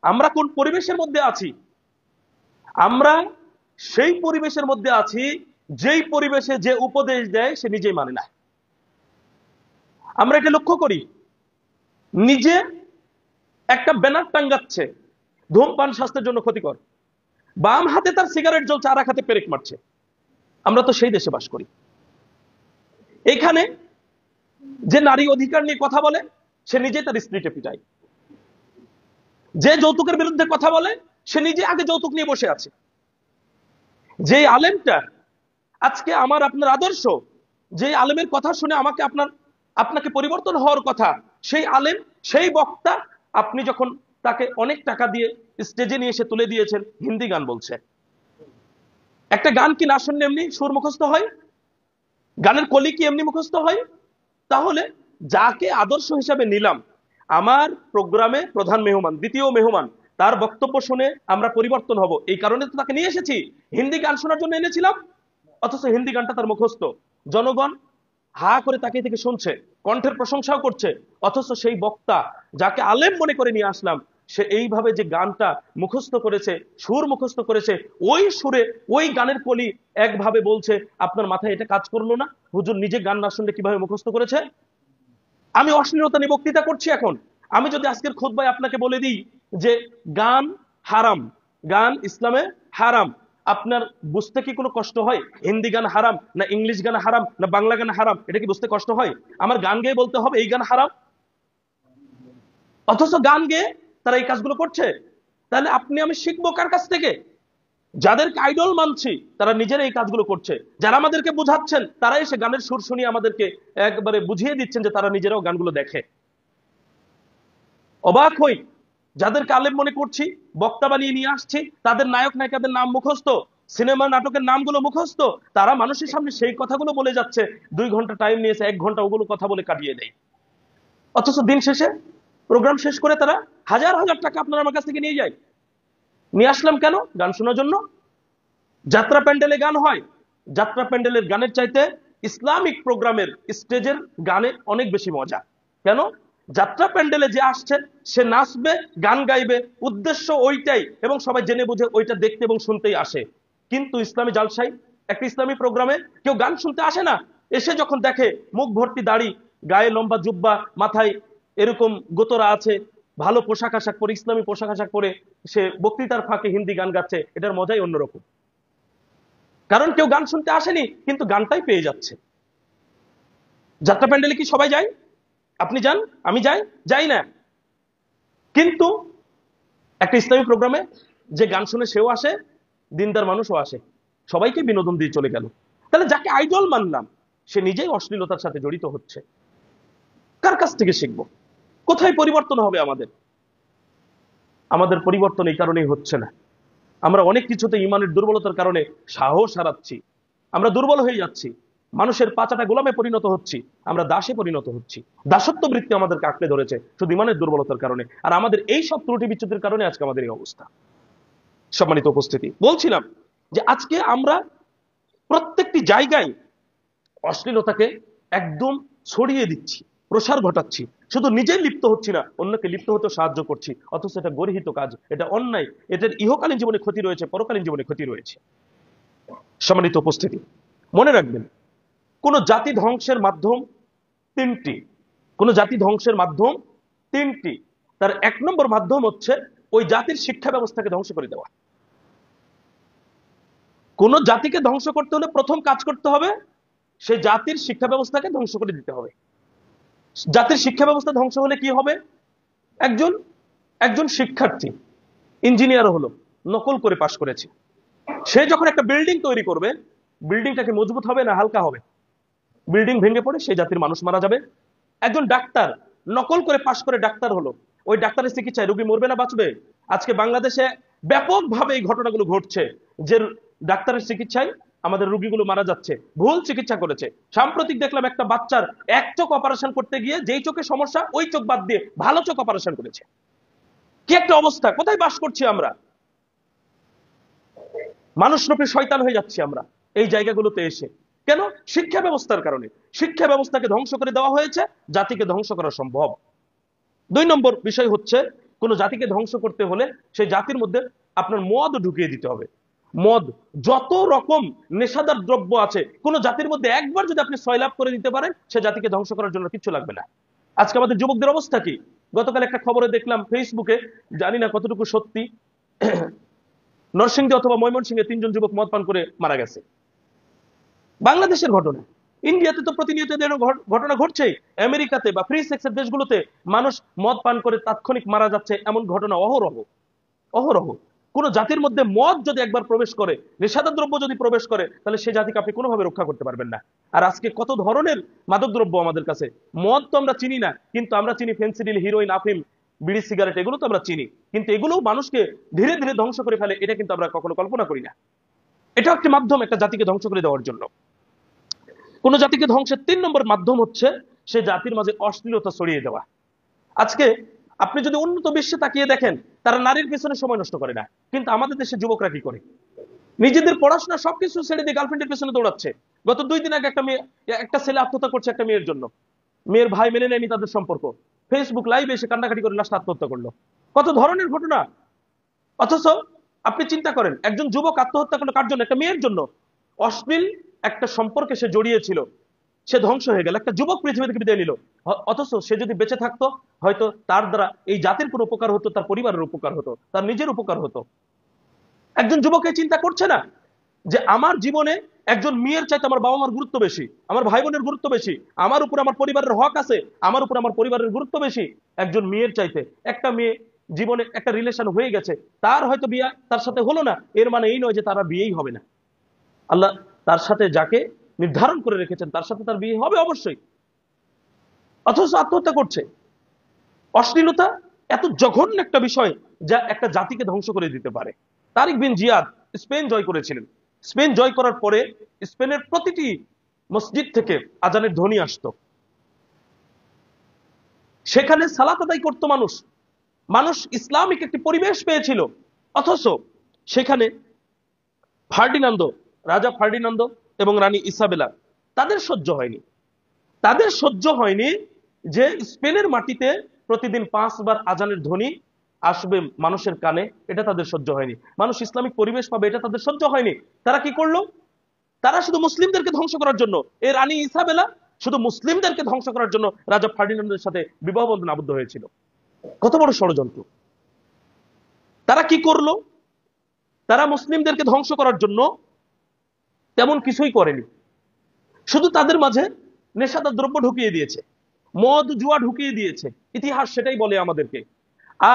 আমরা কোন পরিবেশের মধ্যে আছি? আমরা সেই পরিবেশের মধ্যে আছি যেই পরিবেশে যে উপদেশ দেয় সে নিজেই মানে না। আমরা এটা লক্ষ্য করি, নিজে একটা ব্যানার টাঙ্গাচ্ছে ধূমপান স্বাস্থ্যের জন্য ক্ষতিকর, বাম হাতে তার সিগারেট জ্বলছে আর এক হাতে পেরেক মারছে। আমরা তো সেই দেশে বাস করি। এখানে যে নারী অধিকার নিয়ে কথা বলে সে নিজে তার স্ত্রীকে পিটায়, যে যৌতুকের বিরুদ্ধে কথা বলে সে নিজে আগে যৌতুক নিয়ে বসে আছে। যে আলেমটা আজকে আমার আপনার আদর্শ, যে আলেমের কথা শুনে আপনাকে পরিবর্তন হওয়ার কথা, সেই আলেম, সেই বক্তা, আপনি যখন তাকে অনেক টাকা দিয়ে স্টেজে নিয়ে এসে তুলে দিয়েছেন, হিন্দি গান বলছে। একটা গান কি না শুনলে এমনি সুর মুখস্থ হয়? গানের কলি কি এমনি মুখস্থ হয়? তাহলে যাকে আদর্শ হিসাবে নিলাম, আমার প্রোগ্রামে প্রধান মেহমান, দ্বিতীয় মেহমান, তার বক্তব্য শুনে আমরা পরিবর্তন হব, এই কারণে তো তাকে নিয়ে এসেছি। হিন্দি গান শোনার জন্য এনেছিলাম, অথচ হিন্দি গানটা তার মুখস্থ। জনগণ হা করে তাকিয়ে থেকে শুনছে, কণ্ঠের প্রশংসাও করছে, অথচ সেই বক্তা যাকে আলেম মনে করে নিয়ে আসলাম, সে এইভাবে যে গানটা মুখস্থ করেছে, সুর মুখস্থ করেছে, ওই সুরে ওই গানের কলি একভাবে বলছে, আপনার মাথায় এটা কাজ করলো না? হুজুর নিজে গান না শুনলে কিভাবে মুখস্থ করেছে? আমি অশ্লীলতা নিয়ে বক্তৃতা করছি এখন। আমি যদি আজকের খুতবায় আপনাকে বলে দিই যে গান হারাম, গান ইসলামে হারাম, আপনার বুঝতে কি কোনো কষ্ট হয়? হিন্দি গান হারাম না ইংলিশ গান হারাম না বাংলা গান হারাম, এটা কি বুঝতে কষ্ট হয়? আমার গান গেয়ে বলতে হবে এই গান হারাম, অথচ গান গেয়ে তারা এই কাজগুলো করছে। তাহলে আপনি আমি শিখবো কার কাছ থেকে? যাদেরকে আইডল মানছি তারা নিজেরা এই কাজগুলো করছে, যারা আমাদেরকে বুঝাচ্ছেন তারা এসে গানের সুর শুনিয়ে আমাদেরকে একবারে বুঝিয়ে দিচ্ছেন যে তারা নিজেরাও গানগুলো দেখে। অবাক হই, যাদেরকে আলেম মনে করছি, বক্তা বানিয়ে নিয়ে আসছি, তাদের নায়ক নায়িকাদের নাম মুখস্থ, সিনেমা নাটকের নামগুলো মুখস্থ, তারা মানুষের সামনে সেই কথাগুলো বলে যাচ্ছে, 2 ঘন্টা টাইম নিয়েছে, 1 ঘন্টা ওগুলো কথা বলে কাটিয়ে দেয়। অথচ দিন শেষে প্রোগ্রাম শেষ করে তারা হাজার হাজার টাকা আপনার আমার কাছ থেকে নিয়ে যায়। নিয়ে আসলাম কেন? গান শোনার জন্য। যাত্রা প্যান্ডেলে গান হয়, যাত্রা প্যান্ডেলের গানের চাইতে ইসলামিক প্রোগ্রামের স্টেজের গানে অনেক বেশি মজা। কেন? যাত্রা প্যান্ডেলে যে আসছে সে নাচবে, গান গাইবে, উদ্দেশ্য ওইটাই, এবং সবাই জেনে বুঝে ওইটা দেখতে এবং শুনতেই আসে। কিন্তু ইসলামী জালসাই, একটা ইসলামী প্রোগ্রামে কেউ গান শুনতে আসে না, এসে যখন দেখে মুখ ভর্তি দাড়ি, গায়ে লম্বা জুব্বা, মাথায় এরকম গোতরা আছে, ভালো পোশাক আশাক পরে, ইসলামী পোশাক আশাক পরে সে বক্তৃতার ফাঁকে হিন্দি গান গাচ্ছে, এটার মজাই অন্যরকম। কারণ কেউ গান শুনতে আসেনি, কিন্তু গানটাই পেয়ে যাচ্ছে। যাত্রা প্যান্ডেলে কি সবাই যায়? আপনি যান, আমি যাই না। কিন্তু একটা ইসলামী প্রোগ্রামে যে গান শুনে সেও আসে, দিনদার মানুষও আসে, সবাইকে বিনোদন দিয়ে চলে গেল। তাহলে যাকে আইডল মানলাম সে নিজেই অশ্লীলতার সাথে জড়িত হচ্ছে। কার কাছ থেকে শিখবো? কোথায় পরিবর্তন হবে আমাদের? আমাদের পরিবর্তন এই কারণেই হচ্ছে না, আমরা অনেক কিছুতে ইমানের দুর্বলতার কারণে সাহস হারাচ্ছি, আমরা দুর্বল হয়ে যাচ্ছি, মানুষের পাচাটা গোলামে পরিণত হচ্ছি, আমরা দাসে পরিণত হচ্ছি। দাসত্ব বৃত্তি আমাদেরকে আঁকড়ে ধরেছে শুধু ইমানের দুর্বলতার কারণে, আর আমাদের এই সব ত্রুটি বিচ্যুতির কারণে আজকে আমাদের এই অবস্থা। সম্মানিত উপস্থিতি, বলছিলাম যে আজকে আমরা প্রত্যেকটি জায়গায় অশ্লীলতাকে একদম ছড়িয়ে দিচ্ছি, প্রসার ঘটাচ্ছি, শুধু নিজেই লিপ্ত হচ্ছি না, অন্যকে লিপ্ত হতে সাহায্য করছি, অথচ এটা গর্হিত কাজ, এটা অন্যায়, এটার ইহকালীন জীবনে ক্ষতি রয়েছে, পরকালীন জীবনে ক্ষতি রয়েছে। সম্মানিত উপস্থিতি, মনে রাখবেন, কোন জাতি ধ্বংসের মাধ্যম তিনটি, কোন জাতি ধ্বংসের মাধ্যম তিনটি। তার 1 নম্বর মাধ্যম হচ্ছে ওই জাতির শিক্ষা ব্যবস্থাকে ধ্বংস করে দেওয়া। কোন জাতিকে ধ্বংস করতে হলে প্রথম কাজ করতে হবে সেই জাতির শিক্ষা ব্যবস্থাকে ধ্বংস করে দিতে হবে। জাতির শিক্ষা ব্যবস্থা ধ্বংস হলে কি হবে? একজন একজন শিক্ষার্থী ইঞ্জিনিয়ার হলো, নকল করে পাশ করেছে, সে যখন একটা বিল্ডিং তৈরি করবে, বিল্ডিংটা কি মজবুত হবে না হালকা হবে? বিল্ডিং ভেঙে পড়ে সেই জাতির মানুষ মারা যাবে। একজন ডাক্তার নকল করে পাশ করে ডাক্তার হলো, ওই ডাক্তারের চিকিৎসায় রোগী মরবে না বাঁচবে? আজকে বাংলাদেশে ব্যাপকভাবে এই ঘটনাগুলো ঘটছে, যে ডাক্তারের চিকিৎসায় আমাদের রোগীগুলো মারা যাচ্ছে, ভুল চিকিৎসা করেছে। সাম্প্রতিক দেখলাম একটা বাচ্চার এক চোখ অপারেশন করতে গিয়ে যেই চোখে সমস্যা ওই চোখ বাদ দিয়ে ভালো চোখ অপারেশন করেছে। কি একটা অবস্থা! কোথায় বাস করছি আমরা? মানুষরূপী শয়তান হয়ে যাচ্ছি আমরা এই জায়গাগুলোতে এসে। কেন? শিক্ষা ব্যবস্থার কারণে। শিক্ষা ব্যবস্থাকে ধ্বংস করে দেওয়া হয়েছে, জাতিকে ধ্বংস করা সম্ভব। 2 নম্বর বিষয় হচ্ছে, কোন জাতিকে ধ্বংস করতে হলে সেই জাতির মধ্যে আপনার মদ ঢুকিয়ে দিতে হবে। মদ, যত রকম নেশাদার দ্রব্য আছে, কোন জাতির মধ্যে একবার যদি আপনি সয়লাভ করে দিতে পারেন, সে জাতিকে ধ্বংস করার জন্য কিছু লাগবে না। আজকে আমাদের যুবকদের অবস্থা কি? গতকাল একটা খবরে দেখলাম ফেসবুকে, জানি না কতটুকু সত্যি, নরসিংদী অথবা ময়মনসিংহে 3 জন যুবক মদ পান করে মারা গেছে। বাংলাদেশের ঘটনা। ইন্ডিয়াতে তো প্রতিনিয়ত ঘটনা ঘটছেই। আমেরিকাতে বা ফ্রি সেক্সের দেশগুলোতে মানুষ মদ পান করে তাৎক্ষণিক মারা যাচ্ছে, এমন ঘটনা অহরহ অহরহ। কোন জাতির মধ্যে মদ যদি একবার প্রবেশ করে, নেশাদার দ্রব্য যদি প্রবেশ করে, তাহলে সে জাতিকে আপনি কোনোভাবে রক্ষা করতে পারবেন না। আর আজকে কত ধরনের মাদক দ্রব্য আমাদের কাছে। মদ তো আমরা চিনি না, কিন্তু আমরা চিনি ফেন্সিডিল, হিরোইন, আফিম, বিড়ি, সিগারেট, এগুলো তো আমরা চিনি। কিন্তু এগুলো মানুষকে ধীরে ধীরে ধ্বংস করে ফেলে, এটা কিন্তু আমরা কখনো কল্পনা করি না। এটা একটি মাধ্যম একটা জাতিকে ধ্বংস করে দেওয়ার জন্য। কোন জাতিকে ধ্বংসের 3 নম্বর মাধ্যম হচ্ছে সে জাতির মাঝে অশ্লীলতা ছড়িয়ে দেওয়া। আজকে আপনি যদি উন্নত বিশ্বে তাকিয়ে দেখেন, তারা নারীর পেছনে সময় নষ্ট করে না, কিন্তু আমাদের দেশে যুবকরা কি করে? নিজেদের পড়াশোনা সবকিছু ছেড়ে দিয়ে গার্লফ্রেন্ডের পেছনে দৌড়াচ্ছে। গত 2 দিন আগে একটা ছেলে আত্মহত্যা করছে একটা মেয়ের জন্য। মেয়ের ভাই মেনে নেয়নি তাদের সম্পর্ক, ফেসবুক লাইভে এসে কান্নাকাটি করে লাস্ট আত্মহত্যা করলো। কত ধরনের ঘটনা। অথচ আপনি চিন্তা করেন, একজন যুবক আত্মহত্যা করলো কার জন্য? একটা মেয়ের জন্য। অশ্লীল একটা সম্পর্কে সে জড়িয়েছিল, সে ধ্বংস হয়ে গেল, একটা যুবক পৃথিবী থেকে বিদায় নিল। অথচ সে যদি বেঁচে থাকতো, হয়তো তার দ্বারা এই জাতির কোনো উপকার হতো, তার পরিবারের উপকার হতো, তার নিজের উপকার হতো। একজন যুবক এই চিন্তা করছে না যে আমার জীবনে একজন মেয়ের চাইতে আমার বাবা মার গুরুত্ব বেশি, আমার ভাই বোনের গুরুত্ব বেশি, আমার উপর আমার পরিবারের হক আছে, আমার উপর আমার পরিবারের গুরুত্ব বেশি একজন মেয়ের চাইতে। একটা মেয়ে জীবনে একটা রিলেশন হয়ে গেছে, তার হয়তো বিয়ে তার সাথে হলো না, এর মানে এই নয় যে তারা বিয়েই হবে না। আল্লাহ তার সাথে যাকে নির্ধারণ করে রেখেছেন তার সাথে তার বিয়ে হবে অবশ্যই। অথচ আত্মহত্যা করছে। অশ্লীলতা এত জঘন্য একটা বিষয় যা একটা জাতিকে ধ্বংস করে দিতে পারে। তারিক বিন জিয়াদ স্পেন জয় করেছিলেন। স্পেন জয় করার পরে স্পেনের প্রতিটি মসজিদ থেকে আজানের ধ্বনি আসতো, সেখানে সালাত আদায় করতো মানুষ। মানুষ ইসলামিক একটি পরিবেশ পেয়েছিল। অথচ সেখানে ফার্ডিনান্দো, রাজা ফার্ডিনান্দো এবং রানী ইসাবেলা, তাদের সহ্য হয়নি। তাদের সহ্য হয়নি যে স্পেনের মাটিতে প্রতিদিন 5 বার আজানের ধ্বনি আসবে মানুষের কানে, এটা তাদের সহ্য হয়নি। মানুষ ইসলামিক পরিবেশ পাবে, এটা তাদের সহ্য হয়নি। তারা কি করলো? তারা শুধু মুসলিমদেরকে ধ্বংস করার জন্য, এই রানী ইসাবেলা শুধু মুসলিমদেরকে ধ্বংস করার জন্য রাজা ফার্ডিনান্ডের সাথে বিবাহ বন্ধন আবদ্ধ হয়েছিল। কত বড় ষড়যন্ত্র। তারা কি করলো? তারা মুসলিমদেরকে ধ্বংস করার জন্য তেমন কিছুই করেনি, শুধু তাদের মাঝে নেশাদার দ্রব্য ঢুকিয়ে দিয়েছে, মদ জুয়া ঢুকিয়ে দিয়েছে। ইতিহাস সেটাই বলে আমাদেরকে।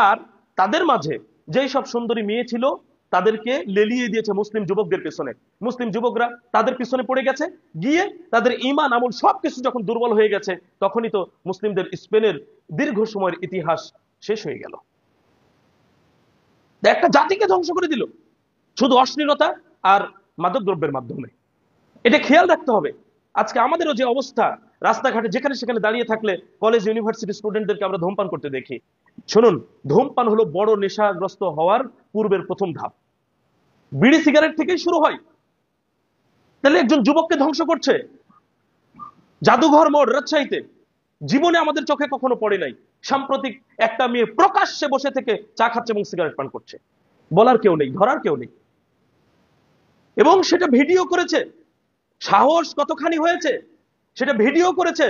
আর তাদের মাঝে যেই সব সুন্দরী মেয়ে ছিল তাদেরকে লেলিয়ে দিয়েছে মুসলিম যুবকদের পেছনে। মুসলিম যুবকরা তাদের পিছনে পড়ে গেছে, গিয়ে তাদের ঈমান আমল সবকিছু যখন দুর্বল হয়ে গেছে, তখনই তো মুসলিমদের স্পেনের দীর্ঘ সময়ের ইতিহাস শেষ হয়ে গেল। একটা জাতিকে ধ্বংস করে দিল শুধু অশ্লীলতা আর মাদক দ্রব্যের মাধ্যমে। এটা খেয়াল রাখতে হবে। আজকে আমাদেরও যে অবস্থা, রাস্তাঘাটে যেখানে সেখানে দাঁড়িয়ে থাকলে কলেজ ইউনিভার্সিটি স্টুডেন্টদেরকে আমরা ধূমপান করতে দেখি। শুনুন, ধূমপান হলো বড় নেশাগ্রস্ত হওয়ার পূর্বের প্রথম ধাপ। বিড়ি সিগারেট থেকেই শুরু হয়। তাহলে একজন যুবককে ধ্বংস করছে। জাদুঘর মোড় রাজশাহীতে জীবনে আমাদের চোখে কখনো পড়ে নাই, সাম্প্রতিক একটা মেয়ে প্রকাশ্যে বসে থেকে চা খাচ্ছে এবং সিগারেট পান করছে, বলার কেউ নেই, ধরার কেউ নেই, এবং সেটা ভিডিও করেছে। সাহস কতখানি হয়েছে, সেটা ভিডিও করেছে।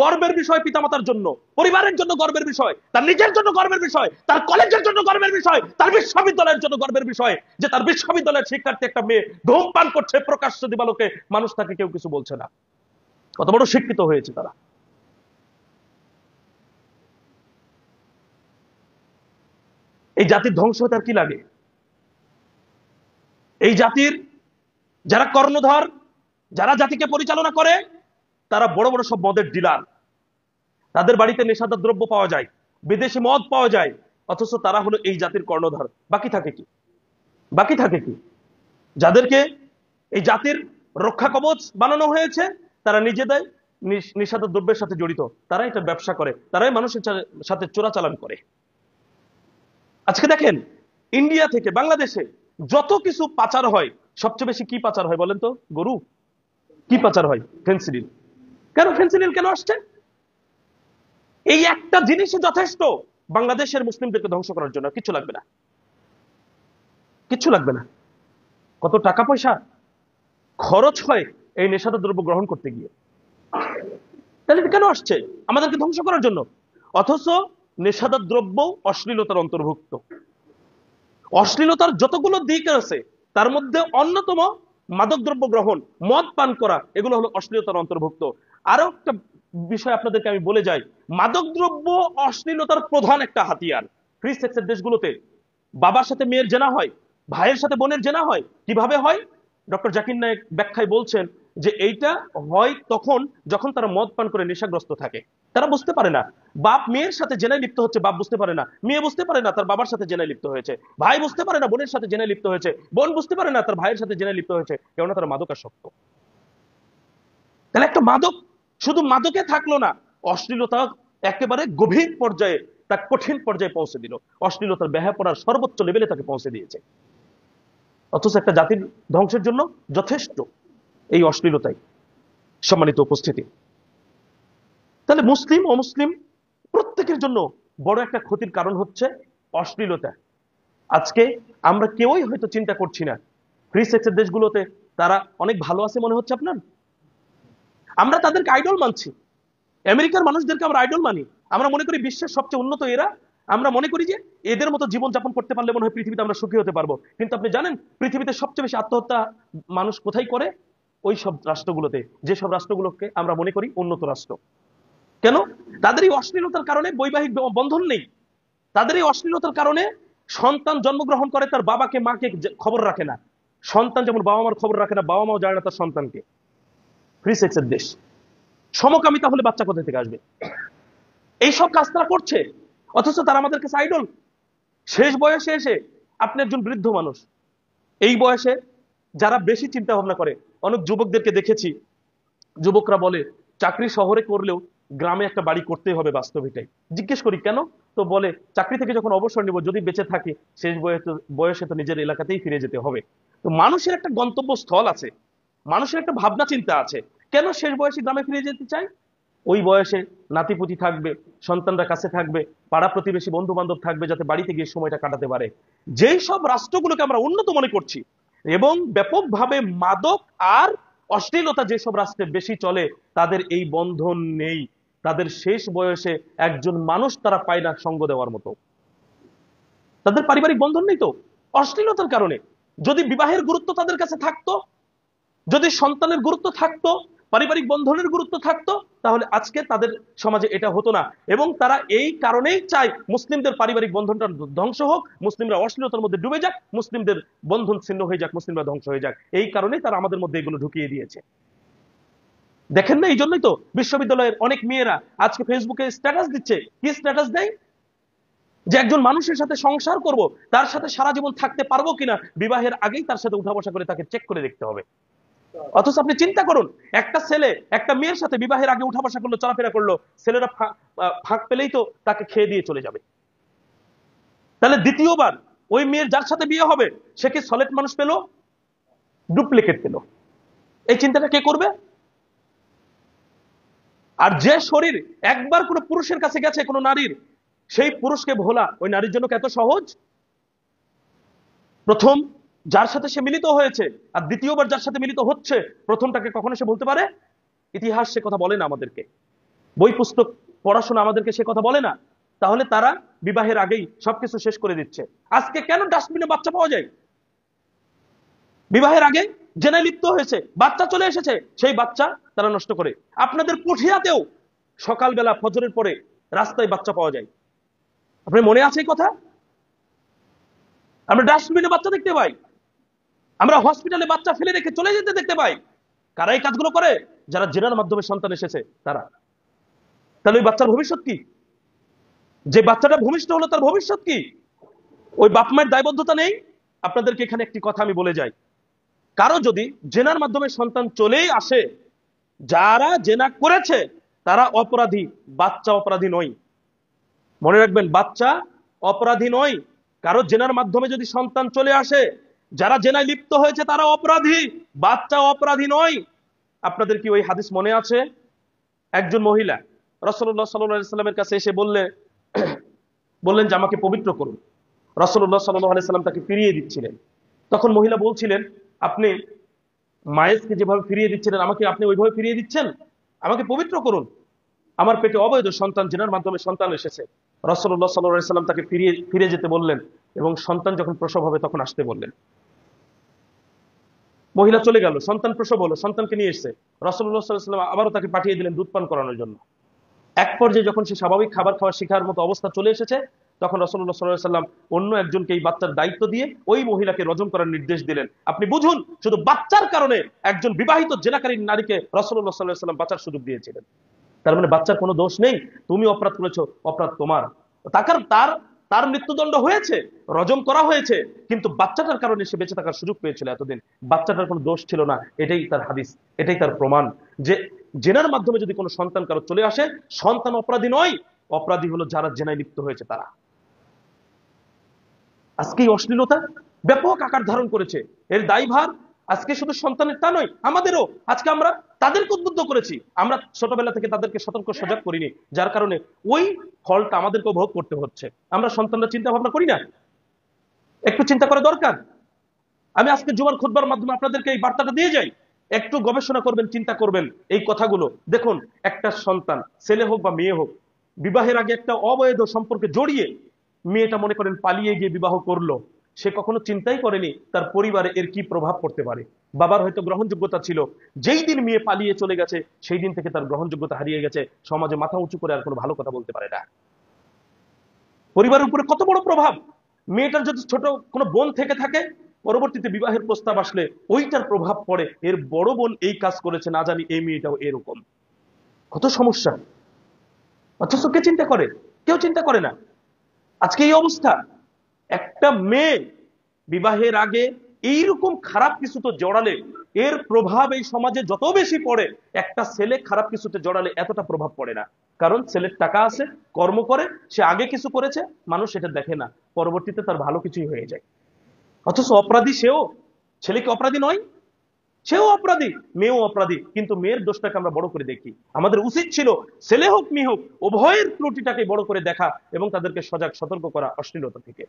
গর্বের বিষয় পিতামাতার জন্য, পরিবারের জন্য গর্বের বিষয়, তার নিজের জন্য গর্বের বিষয়, তার কলেজের জন্য গর্বের বিষয়, তার বিশ্ববিদ্যালয়ের জন্য গর্বের বিষয় যে তার বিশ্ববিদ্যালয়ের শিক্ষার্থী একটা মেয়ে ধূমপান করছে প্রকাশ্য দিবালোকে, মানুষ তাকে কেউ কিছু বলছে না। কত বড় শিক্ষিত হয়েছে তারা। এই জাতির ধ্বংস হতে আর কি লাগে? এই জাতির যারা কর্ণধর, যারা জাতিকে পরিচালনা করে, তারা বড় বড় সব মদের ডিলার। তাদের বাড়িতে নেশাদার দ্রব্য পাওয়া যায়, বিদেশি মদ পাওয়া যায়, অথচ তারা হলো এই জাতির কর্ণধার। বাকি থাকে কি? বাকি থাকে কি? যাদেরকে এই জাতির রক্ষা কবচ বানানো হয়েছে, তারা নিজেদের নেশাদার দ্রব্যের সাথে জড়িত, তারা এটা ব্যবসা করে, তারাই মানুষের সাথে চোরাচালান করে। আজকে দেখেন, ইন্ডিয়া থেকে বাংলাদেশে যত কিছু পাচার হয়, সবচেয়ে বেশি কি পাচার হয় বলেন তো? গরু। কি পাচার হয়? ফেন্সিডিল। কেন ফেন্সিডিল কেন আসছে? এই একটা জিনিসই যথেষ্ট বাংলাদেশের মুসলিমদেরকে ধ্বংস করার জন্য। কিচ্ছু লাগবে না, কিচ্ছু লাগবে না। কত টাকা পয়সা খরচ হয় এই নেশাদার দ্রব্য গ্রহণ করতে গিয়ে। তাহলে এটা কেন আসছে? আমাদেরকে ধ্বংস করার জন্য। অথচ নেশাদার দ্রব্য অশ্লীলতার অন্তর্ভুক্ত। অশ্লীলতার যতগুলো দিক আছে তার মধ্যে অন্যতম মাদক দ্রব্য গ্রহণ, মদ পান করা, এগুলো হলো অশ্লীলতার অন্তর্ভুক্ত। আরো একটা বিষয় আপনাদেরকে আমি বলে যাই, মাদক দ্রব্য অশ্লীলতার প্রধান একটা হাতিয়ার। ফ্রি সেক্সের দেশগুলোতে বাবার সাথে মেয়ের জেনা হয়, ভাইয়ের সাথে বোনের জেনা হয়। কিভাবে হয়? ডক্টর জাকির নায়েক ব্যাখ্যায় বলছেন যে এইটা হয় তখন যখন তারা মদ পান করে নেশাগ্রস্ত থাকে। তারা বুঝতে পারে না বাপ মেয়ের সাথে জেনায় লিপ্ত হচ্ছে, বাপ বুঝতে পারে না, মেয়ে বুঝতে পারে না তার বাবার সাথে জেনায় লিপ্ত হয়েছে, ভাই বুঝতে পারে না বোনের সাথে জেনায় লিপ্ত হয়েছে, বোন বুঝতে পারে না তার ভাইয়ের সাথে জেনায় লিপ্ত হয়েছে, কেননা তারা মাদকাসক্ত। তাহলে একটা মাদক শুধু মাদকে থাকলো না, অশ্লীলতা একেবারে গভীর পর্যায়ে, তার কঠিন পর্যায়ে পৌঁছে দিল। অশ্লীলতার বেহাপড়ার সর্বোচ্চ লেভেলে তাকে পৌঁছে দিয়েছে। অথচ একটা জাতির ধ্বংসের জন্য যথেষ্ট এই অশ্লীলতাই। সম্মানিত উপস্থিতি, তাহলে মুসলিম অমুসলিম প্রত্যেকের জন্য বড় একটা ক্ষতির কারণ হচ্ছে অশ্লীলতা। আজকে আমরা কেউই হয়তো চিন্তা করছি না ফ্রি সেক্সের দেশগুলোতে তারা অনেক ভালো আছে মনে হচ্ছে আপনার। আমরা তাদেরকে আইডল মানছি, আমেরিকার মানুষদেরকে আমরা আইডল মানি। আমরা মনে করি বিশ্বের সবচেয়ে উন্নত এরা। আমরা মনে করি যে এদের মতো জীবন যাপন করতে পারলে মনে হয় পৃথিবীতে আমরা সুখী হতে পারবো। কিন্তু আপনি জানেন পৃথিবীতে সবচেয়ে বেশি আত্মহত্যা মানুষ কোথায় করে? ওই সব রাষ্ট্রগুলোতে, যেসব রাষ্ট্রগুলোকে আমরা মনে করি উন্নত রাষ্ট্র। কেন? তাদের এই অশ্লীলতার কারণে বৈবাহিক বন্ধন নেই। তাদের এই অশ্লীলতার কারণে সন্তান জন্মগ্রহণ করে, তার বাবাকে মাকে খবর রাখে না। সন্তান যেমন বাবা মার খবর রাখে না, বাবা মাও জানে না তার সন্তানকে। ফ্রি সেক্সের দেশ, সমকামিতা হলে বাচ্চা কোথা থেকে আসবে? এইসব কাজ তারা করছে, অথচ তারা আমাদের কাছে আইডল। শেষ বয়সে এসে আপনি একজন বৃদ্ধ মানুষ, এই বয়সে যারা বেশি চিন্তা ভাবনা করে, অনেক যুবকদেরকে দেখেছি, যুবকরা বলে চাকরি শহরে করলেও গ্রামে একটা বাড়ি করতেই হবে। বাস্তবিকটাই জিজ্ঞেস করি কেন? তো বলে চাকরি থেকে যখন অবসর নিব, যদি বেঁচে থাকি, শেষ বয়সে তো নিজের এলাকাতেই ফিরে যেতে হবে। তো মানুষের একটা গন্তব্যস্থল আছে, মানুষের একটা ভাবনা চিন্তা আছে। কেন শেষ বয়সে গ্রামে ফিরে যেতে চাই? ওই বয়সে নাতিপুতি থাকবে, সন্তানরা কাছে থাকবে, পাড়া প্রতিবেশী বন্ধু বান্ধব থাকবে, যাতে বাড়িতে গিয়ে সময়টা কাটাতে পারে। যেই সব রাষ্ট্রগুলোকে আমরা উন্নত মনে করছি এবং ব্যাপকভাবে মাদক আর অশ্লীলতা যেসব রাষ্ট্রে বেশি চলে, তাদের এই বন্ধন নেই। তাদের শেষ বয়সে একজন মানুষ তারা পায় না সঙ্গ দেওয়ার মতো। তাদের পারিবারিক বন্ধন নেই তো অশ্লীলতার কারণে। যদি বিবাহের গুরুত্ব তাদের কাছে থাকতো, যদি সন্তানের গুরুত্ব থাকতো, পারিবারিক বন্ধনের গুরুত্ব থাকতো, তাহলে আজকে তাদের সমাজে এটা হতো না। এবং তারা এই কারণেই চায় মুসলিমদের পারিবারিক বন্ধনটা ধ্বংস হোক, মুসলিমরা অশ্লীলতার মধ্যে ডুবে যাক, মুসলিমদের বন্ধন ছিন্ন হয়ে যাক, মুসলিমরা ধ্বংস হয়ে যাক। এই কারণেই তারা আমাদের মধ্যে এগুলো ঢুকিয়ে দিয়েছে। দেখেন না, এই জন্যই তো বিশ্ববিদ্যালয়ের অনেক মেয়েরা আজকে ফেসবুকে স্ট্যাটাস দিচ্ছে। কি স্ট্যাটাস দেয়? যে একজন মানুষের সাথে সংসার করব, তার সাথে সারা জীবন থাকতে পারবো কিনা বিবাহের আগেই তার সাথে উঠা বসা করে তাকে চেক করে দেখতে হবে। অথচ আপনি চিন্তা করুন, একটা ছেলে একটা মেয়ের সাথে বিবাহের আগে উঠা বসা করলো, চলাফেরা করলো, ছেলেরা ফাঁক পেলেই তো তাকে খেয়ে দিয়ে চলে যাবে। তাহলে দ্বিতীয়বার ওই মেয়ের যার সাথে বিয়ে হবে, সে কি সলিড মানুষ পেল, ডুপ্লিকেট পেল? এই চিন্তাটা কে করবে? আর যে শরীর একবার কোনো পুরুষের কাছে গেছে, কোনো নারীর, সেই পুরুষকে ভোলা ওই নারীর জন্য এত সহজ? প্রথম যার সাথে সে মিলিত হয়েছে আর দ্বিতীয়বার যার সাথে মিলিত হচ্ছে, প্রথমটাকে কখনো সে বলতে পারে? ইতিহাস সে কথা বলে না আমাদেরকে, বই পুস্তক পড়াশোনা আমাদেরকে সে কথা বলে না। তাহলে তারা বিবাহের আগেই সবকিছু শেষ করে দিচ্ছে। আজকে কেন ডাস্টবিনে বাচ্চা পাওয়া যায়? বিবাহের আগে জেনায় লিপ্ত হয়েছে, বাচ্চা চলে এসেছে, সেই বাচ্চা তারা নষ্ট করে। আপনাদের পুঠিয়াতেও সকালবেলা ফজরের পরে রাস্তায় বাচ্চা পাওয়া যায়। আপনার মনে আছে এই কথা? আমরা ডাস্টবিনে বাচ্চা দেখতে পাই, আমরা হসপিটালে বাচ্চা ফেলে রেখে চলে যেতে দেখতে পাই। কারা এই কাজগুলো করে? যারা জেনার মাধ্যমে সন্তান এসেছে তারা। তাহলে ওই বাচ্চার ভবিষ্যৎ কি? যে বাচ্চাটা ভূমিষ্ঠ হলো তার ভবিষ্যৎ কি? ওই বাপ মায়ের দায়বদ্ধতা নেই? আপনাদেরকে এখানে একটি কথা আমি বলে যাই, কারো যদি জেনার মাধ্যমে সন্তান চলেই আসে, যারা জেনা করেছে তারা অপরাধী, বাচ্চা অপরাধী নয়। মনে রাখবেন, বাচ্চা অপরাধী নয়। কারো জেনার মাধ্যমে যদি সন্তান চলে আসে, যারা জেনায় লিপ্ত হয়েছে তারা অপরাধী, বাচ্চা অপরাধী নয়। আপনাদের কি ওই হাদিস মনে আছে? একজন মহিলা রাসূলুল্লাহ সাল্লাল্লাহু আলাইহি সাল্লামের কাছে এসে বললেন যে আমাকে পবিত্র করুন। রাসূলুল্লাহ সাল্লাল্লাহু আলাইহি সাল্লাম তাকে ফিরিয়ে দিচ্ছিলেন। তখন মহিলা বলছিলেন, আপনি মায়েসকে যেভাবে ফিরিয়ে দিচ্ছিলেন, আমাকে আপনি ওইভাবে ফিরিয়ে দিচ্ছেন। আমাকে পবিত্র করুন। আমার পেটে অবৈধ সন্তান, জিনার মাধ্যমে সন্তান এসেছে, রাসূলুল্লাহ সাল্লাল্লাহু আলাইহি সাল্লাম তাকে ফিরে যেতে বললেন এবং সন্তান যখন প্রসব হবে তখন আসতে বললেন। মহিলা চলে গেল, সন্তান প্রসব হলো, সন্তানকে নিয়ে এসেছে, রাসূলুল্লাহ সাল্লাল্লাহু আলাইহি সাল্লাম আবারও তাকে পাঠিয়ে দিলেন দুধ পান করানোর জন্য। এক পর্যায়ে যখন সে স্বাভাবিক খাবার খাওয়া শেখার মতো অবস্থা চলে এসেছে, তখন রাসূলুল্লাহ সাল্লাল্লাহু আলাইহি সাল্লাম অন্য একজনকে এই বাচ্চার দায়িত্ব দিয়ে ওই মহিলাকে রজম করার নির্দেশ দিলেন। আপনি বুঝুন, শুধু বাচ্চার কারণে একজন বিবাহিত জেনাকারী নারীকে রাসূলুল্লাহ সাল্লাল্লাহু আলাইহি সাল্লাম বাঁচার সুযোগ দিয়েছিলেন। তার মানে বাচ্চার কোনো দোষ নেই, তুমি অপরাধ করেছো, অপরাধ তোমার। তার তার মৃত্যুদণ্ড হয়েছে, রজম করা হয়েছে, কিন্তু বাচ্চাটার কারণে সে বেঁচে থাকার সুযোগ পেয়েছিল এতদিন। বাচ্চাটার কোনো দোষ ছিল না, এটাই তার হাদিস, এটাই তার প্রমাণ যে জেনার মাধ্যমে যদি কোনো সন্তান কারো চলে আসে, সন্তান অপরাধী নয়, অপরাধী হলো যারা জেনায় লিপ্ত হয়েছে তারা। আজকে এই অশ্লীলতা ব্যাপক আকার ধারণ করেছে, এর দায়ভার আজকে শুধু সন্তানের তা নয়, আমাদেরও। আজকে আমরা তাদেরকে উদ্বুদ্ধ করেছি, আমরা ছোটবেলা থেকে তাদেরকে সতর্ক সজাগ করিনি, যার কারণে ওই ফলটা আমাদেরকে ভোগ করতে হচ্ছে। আমরা সন্তানরা চিন্তা ভাবনা করি না, একটু চিন্তা করা দরকার। আমি আজকে জুমার খুতবার মাধ্যমে আপনাদেরকে এই বার্তাটা দিয়ে যাই, একটু গবেষণা করবেন, চিন্তা করবেন এই কথাগুলো। দেখুন, একটা সন্তান, ছেলে হোক বা মেয়ে হোক, বিবাহের আগে একটা অবৈধ সম্পর্কে জড়িয়ে মেয়েটা মনে করেন পালিয়ে গিয়ে বিবাহ করলো, সে কখনো চিন্তাই করেনি তার পরিবারে এর কি প্রভাব পড়তে পারে। বাবার হয়তো গ্রহণযোগ্যতা ছিল, যেই দিন মেয়ে পালিয়ে চলে গেছে সেই দিন থেকে তার গ্রহণযোগ্যতা হারিয়ে গেছে, সমাজে মাথা উঁচু করে আর কোনো ভালো কথা বলতে পারে না। পরিবারের উপরে কত বড় প্রভাব। মেয়েটার যদি ছোট কোনো বোন থেকে থাকে, পরবর্তীতে বিবাহের প্রস্তাব আসলে ওইটার প্রভাব পড়ে, এর বড় বোন এই কাজ করেছে, না জানি এই মেয়েটাও এরকম। কত সমস্যা, অথচ কে চিন্তা করে? কেউ চিন্তা করে না। আজকে এই অবস্থা। একটা মেয়ে বিবাহের আগে এইরকম খারাপ কিছুতে জড়ালে এর প্রভাব এই সমাজে যত বেশি পড়ে, একটা ছেলে খারাপ কিছুতে জড়ালে এতটা প্রভাব পড়ে না। কারণ ছেলের টাকা আছে, কর্ম করে, সে আগে কিছু করেছে, মানুষ সেটা দেখে না, পরবর্তীতে তার ভালো কিছুই হয়ে যায়। অথচ অপরাধী সেও, ছেলে কি অপরাধী নয়? সেও অপরাধী, মেয়েও অপরাধী, কিন্তু মেয়ের দোষটাকে আমরা বড় করে দেখি। আমাদের উচিত ছিল ছেলে হোক মেয়ে হোক উভয়ের ত্রুটিটাকে বড় করে দেখা এবং তাদেরকে সজাগ সতর্ক করা অশ্লীলতা থেকে।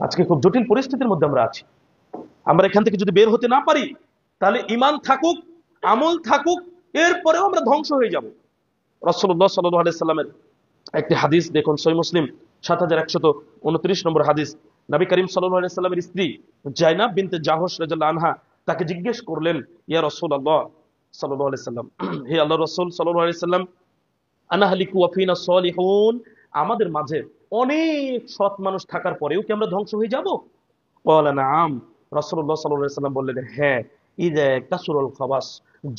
আজকে খুব জটিল পরিস্থিতির মধ্যে আমরা আছি। আমরা এখান থেকে যদি বের হতে না পারি, তাহলে ঈমান থাকুক, আমল থাকুক, এরপরেও আমরা ধ্বংস হয়ে যাব। রাসূলুল্লাহ সাল্লাল্লাহু আলাইহি সাল্লামের একটি হাদিস দেখুন, সহিহ মুসলিম ৭১২৯ নম্বর হাদিস। নবী করিম সাল্লাল্লাহু আলাইহি সাল্লামের স্ত্রী জায়নাব বিনতে জাহশ রাদিয়াল্লাহু আনহা তাকে জিজ্ঞেস করলেন, ইয়া রাসূলুল্লাহ সাল্লাল্লাহু আলাইহি সাল্লাম, হে আল্লাহর রাসূল সাল্লাল্লাহু আলাইহি সাল্লাম, আনা হালিকু ওয়া ফিনা সালিহুন, আমাদের মাঝে অনেক সৎ মানুষ থাকার পরেও কি আমরা ধ্বংস হয়ে যাব? ক্বালা নাআম, রাসূলুল্লাহ সাল্লাল্লাহু আলাইহি সাল্লাম বললেন, হ্যাঁ, ইযা কাসুরাল খাবাস,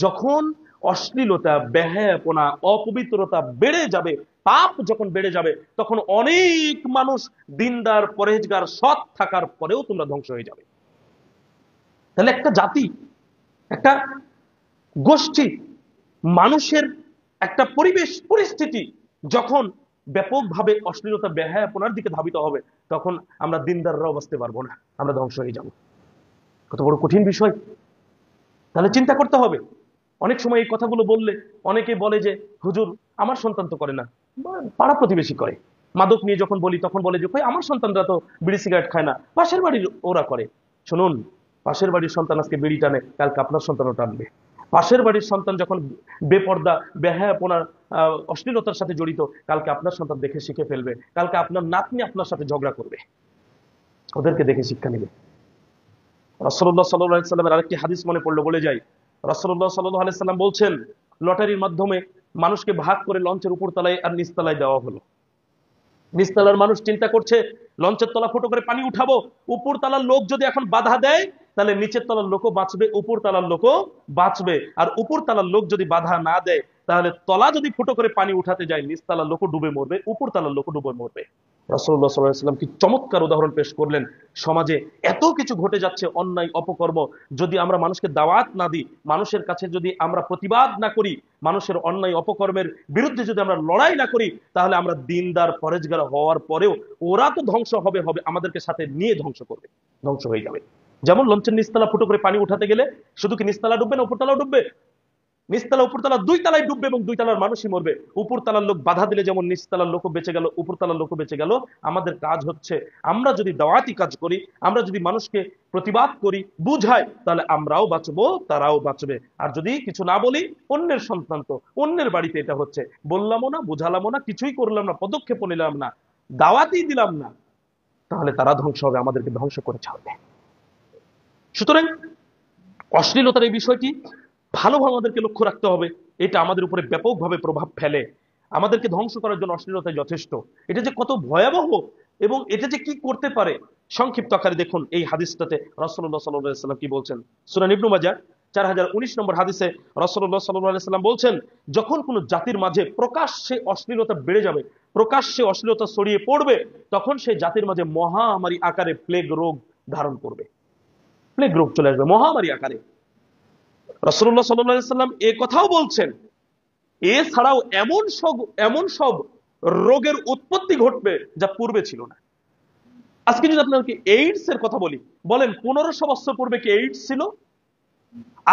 যখন অশ্লীলতা, বেহায়াপনা, অপবিত্রতা বেড়ে যাবে, পাপ যখন বেড়ে যাবে, তখন অনেক মানুষ দিনদার, পরহেজগার, সৎ থাকার পরেও তোমরা ধ্বংস হয়ে যাবে। তাহলে একটা জাতি, একটা গোষ্ঠী, মানুষের একটা পরিবেশ পরিস্থিতি যখন ব্যাপকভাবে অশ্লীলতা, বেহায়াপনার দিকে ধাবিত হবে, তখন আমরা দিনদাররাও বাঁচতে পারবো না, আমরা ধ্বংস হয়ে যাব। কত বড় কঠিন বিষয়। তাহলে চিন্তা করতে হবে। অনেক সময় এই কথাগুলো বললে অনেকে বলে যে, হুজুর আমার সন্তান তো করে না, পাড়া প্রতিবেশী করে। মাদক নিয়ে যখন বলি তখন বলে যে, আমার সন্তানরা তো বিড়ি সিগারেট খায় না, পাশের বাড়ির ওরা করে। শুনুন, পাশের বাড়ির সন্তান আজকে বিড়ি টানে, কালকে আপনার সন্তানও টানবে। পাশের বাড়ির সন্তান যখন বেপর্দা, বেহায়াপনা, অশ্লীলতার সাথে জড়িত, কালকে আপনার সন্তান দেখে শিখে ফেলবে, কালকে আপনার নাতনি আপনার সাথে ঝগড়া করবে, ওদেরকে দেখে শিক্ষা নেবে। রাসূলুল্লাহ সাল্লাল্লাহু আলাইহি সাল্লামের আরেকটি হাদিস মনে পড়লো, বলে যাই। রাসূলুল্লাহ সাল্লাল্লাহু আলাইহি সাল্লাম বলছেন, লটারির মাধ্যমে মানুষকে ভাগ করে লঞ্চের উপর তলায় আর নিচতলায় দেওয়া হলো। নিচতলার মানুষ চিন্তা করছে, লঞ্চের তলা ফুটো করে পানি উঠাবো, উপর তলার লোক যদি এখন বাধা দেয়, তাহলে নিচের তলার লোকও বাঁচবে, উপর তলার লোকও বাঁচবে। আর উপর তলার লোক যদি বাধা না দেয়, তাহলে তলা যদি ফুটো করে পানি উঠাতে যায়, নিচতলার লোকও ডুবে মরবে, উপর তলার লোকও ডুবে মরবে। রাসূলুল্লাহ সাল্লাল্লাহু আলাইহি সাল্লাম কি চমৎকার উদাহরণ পেশ করলেন। সমাজে এত কিছু ঘটে যাচ্ছে, অন্যায়, অপকর্ম, যদি আমরা মানুষকে দাওয়াত না দিই, মানুষের কাছে যদি আমরা প্রতিবাদ না করি, মানুষের অন্যায় অপকর্মের বিরুদ্ধে যদি আমরা লড়াই না করি, তাহলে আমরা দিনদার, পরেজগার হওয়ার পরেও ওরা তো ধ্বংস হবে, আমাদেরকে সাথে নিয়ে ধ্বংস করবে, ধ্বংস হয়ে যাবে। যেমন লঞ্চের নিচতলা ফুটো করে পানি উঠাতে গেলে শুধু কি নিচতলা ডুববে না উপরতলাও ডুববে? নিচতলা উপরতলা দুই তলায় ডুববে এবং দুই তলার মানুষই মরবে। উপরতলার লোক বাধা দিলে যেমন নিচতলার লোকও বেঁচে গেল, উপরতলার লোকও বেঁচে গেল। আমাদের কাজ হচ্ছে আমরা যদি দাওয়াতি কাজ করি, আমরা যদি মানুষকে প্রতিবাদ করি, বুঝাই, তাহলে আমরাও বাঁচবো, তারাও বাঁচবে। আর যদি কিছু না বলি, অন্যের সন্তান তো, অন্যের বাড়িতে এটা হচ্ছে, বললামও না, বুঝালামও না, কিছুই করলাম না, পদক্ষেপও নিলাম না, দাওয়াতই দিলাম না, তাহলে তারা ধ্বংস হবে, আমাদেরকে ধ্বংস করে ছাড়বে। সুতরাং অশ্লীলতার এই বিষয়টি ভালোভাবে আমাদেরকে লক্ষ্য রাখতে হবে। এটা আমাদের উপরে ব্যাপকভাবে প্রভাব ফেলে, আমাদেরকে ধ্বংস করার জন্য অশ্লীলতা যথেষ্ট। এটা যে কত ভয়াবহ এবং এটা যে কি করতে পারে, সংক্ষিপ্ত আকারে দেখুন এই হাদিসটাতে রাসূলুল্লাহ সাল্লাল্লাহু আলাইহি ওয়াসাল্লাম কি বলছেন। সূরা ইবনে মাজাহ 4019 নম্বর হাদিসে রাসূলুল্লাহ সাল্লাল্লাহু আলাইহি ওয়াসাল্লাম বলছেন, যখন কোন জাতির মাঝে প্রকাশ্যে অশ্লীলতা বেড়ে যাবে, প্রকাশ্যে অশ্লীলতা ছড়িয়ে পড়বে, তখন সেই জাতির মাঝে মহামারী আকারে প্লেগ রোগ ধারণ করবে। প্লেগ রোগ চলে আসবে মহামারী আকারে। রাসূলুল্লাহ সাল্লাল্লাহু আলাইহি ওয়াসাল্লাম এ কথাও বলছেন, এছাড়াও এমন সব রোগের উৎপত্তি ঘটবে যা পূর্বে ছিল না। আজকে যদি আপনাকে এইডস এর কথা বলি, বলেন 1500 বছর পূর্বে কি এইডস ছিল?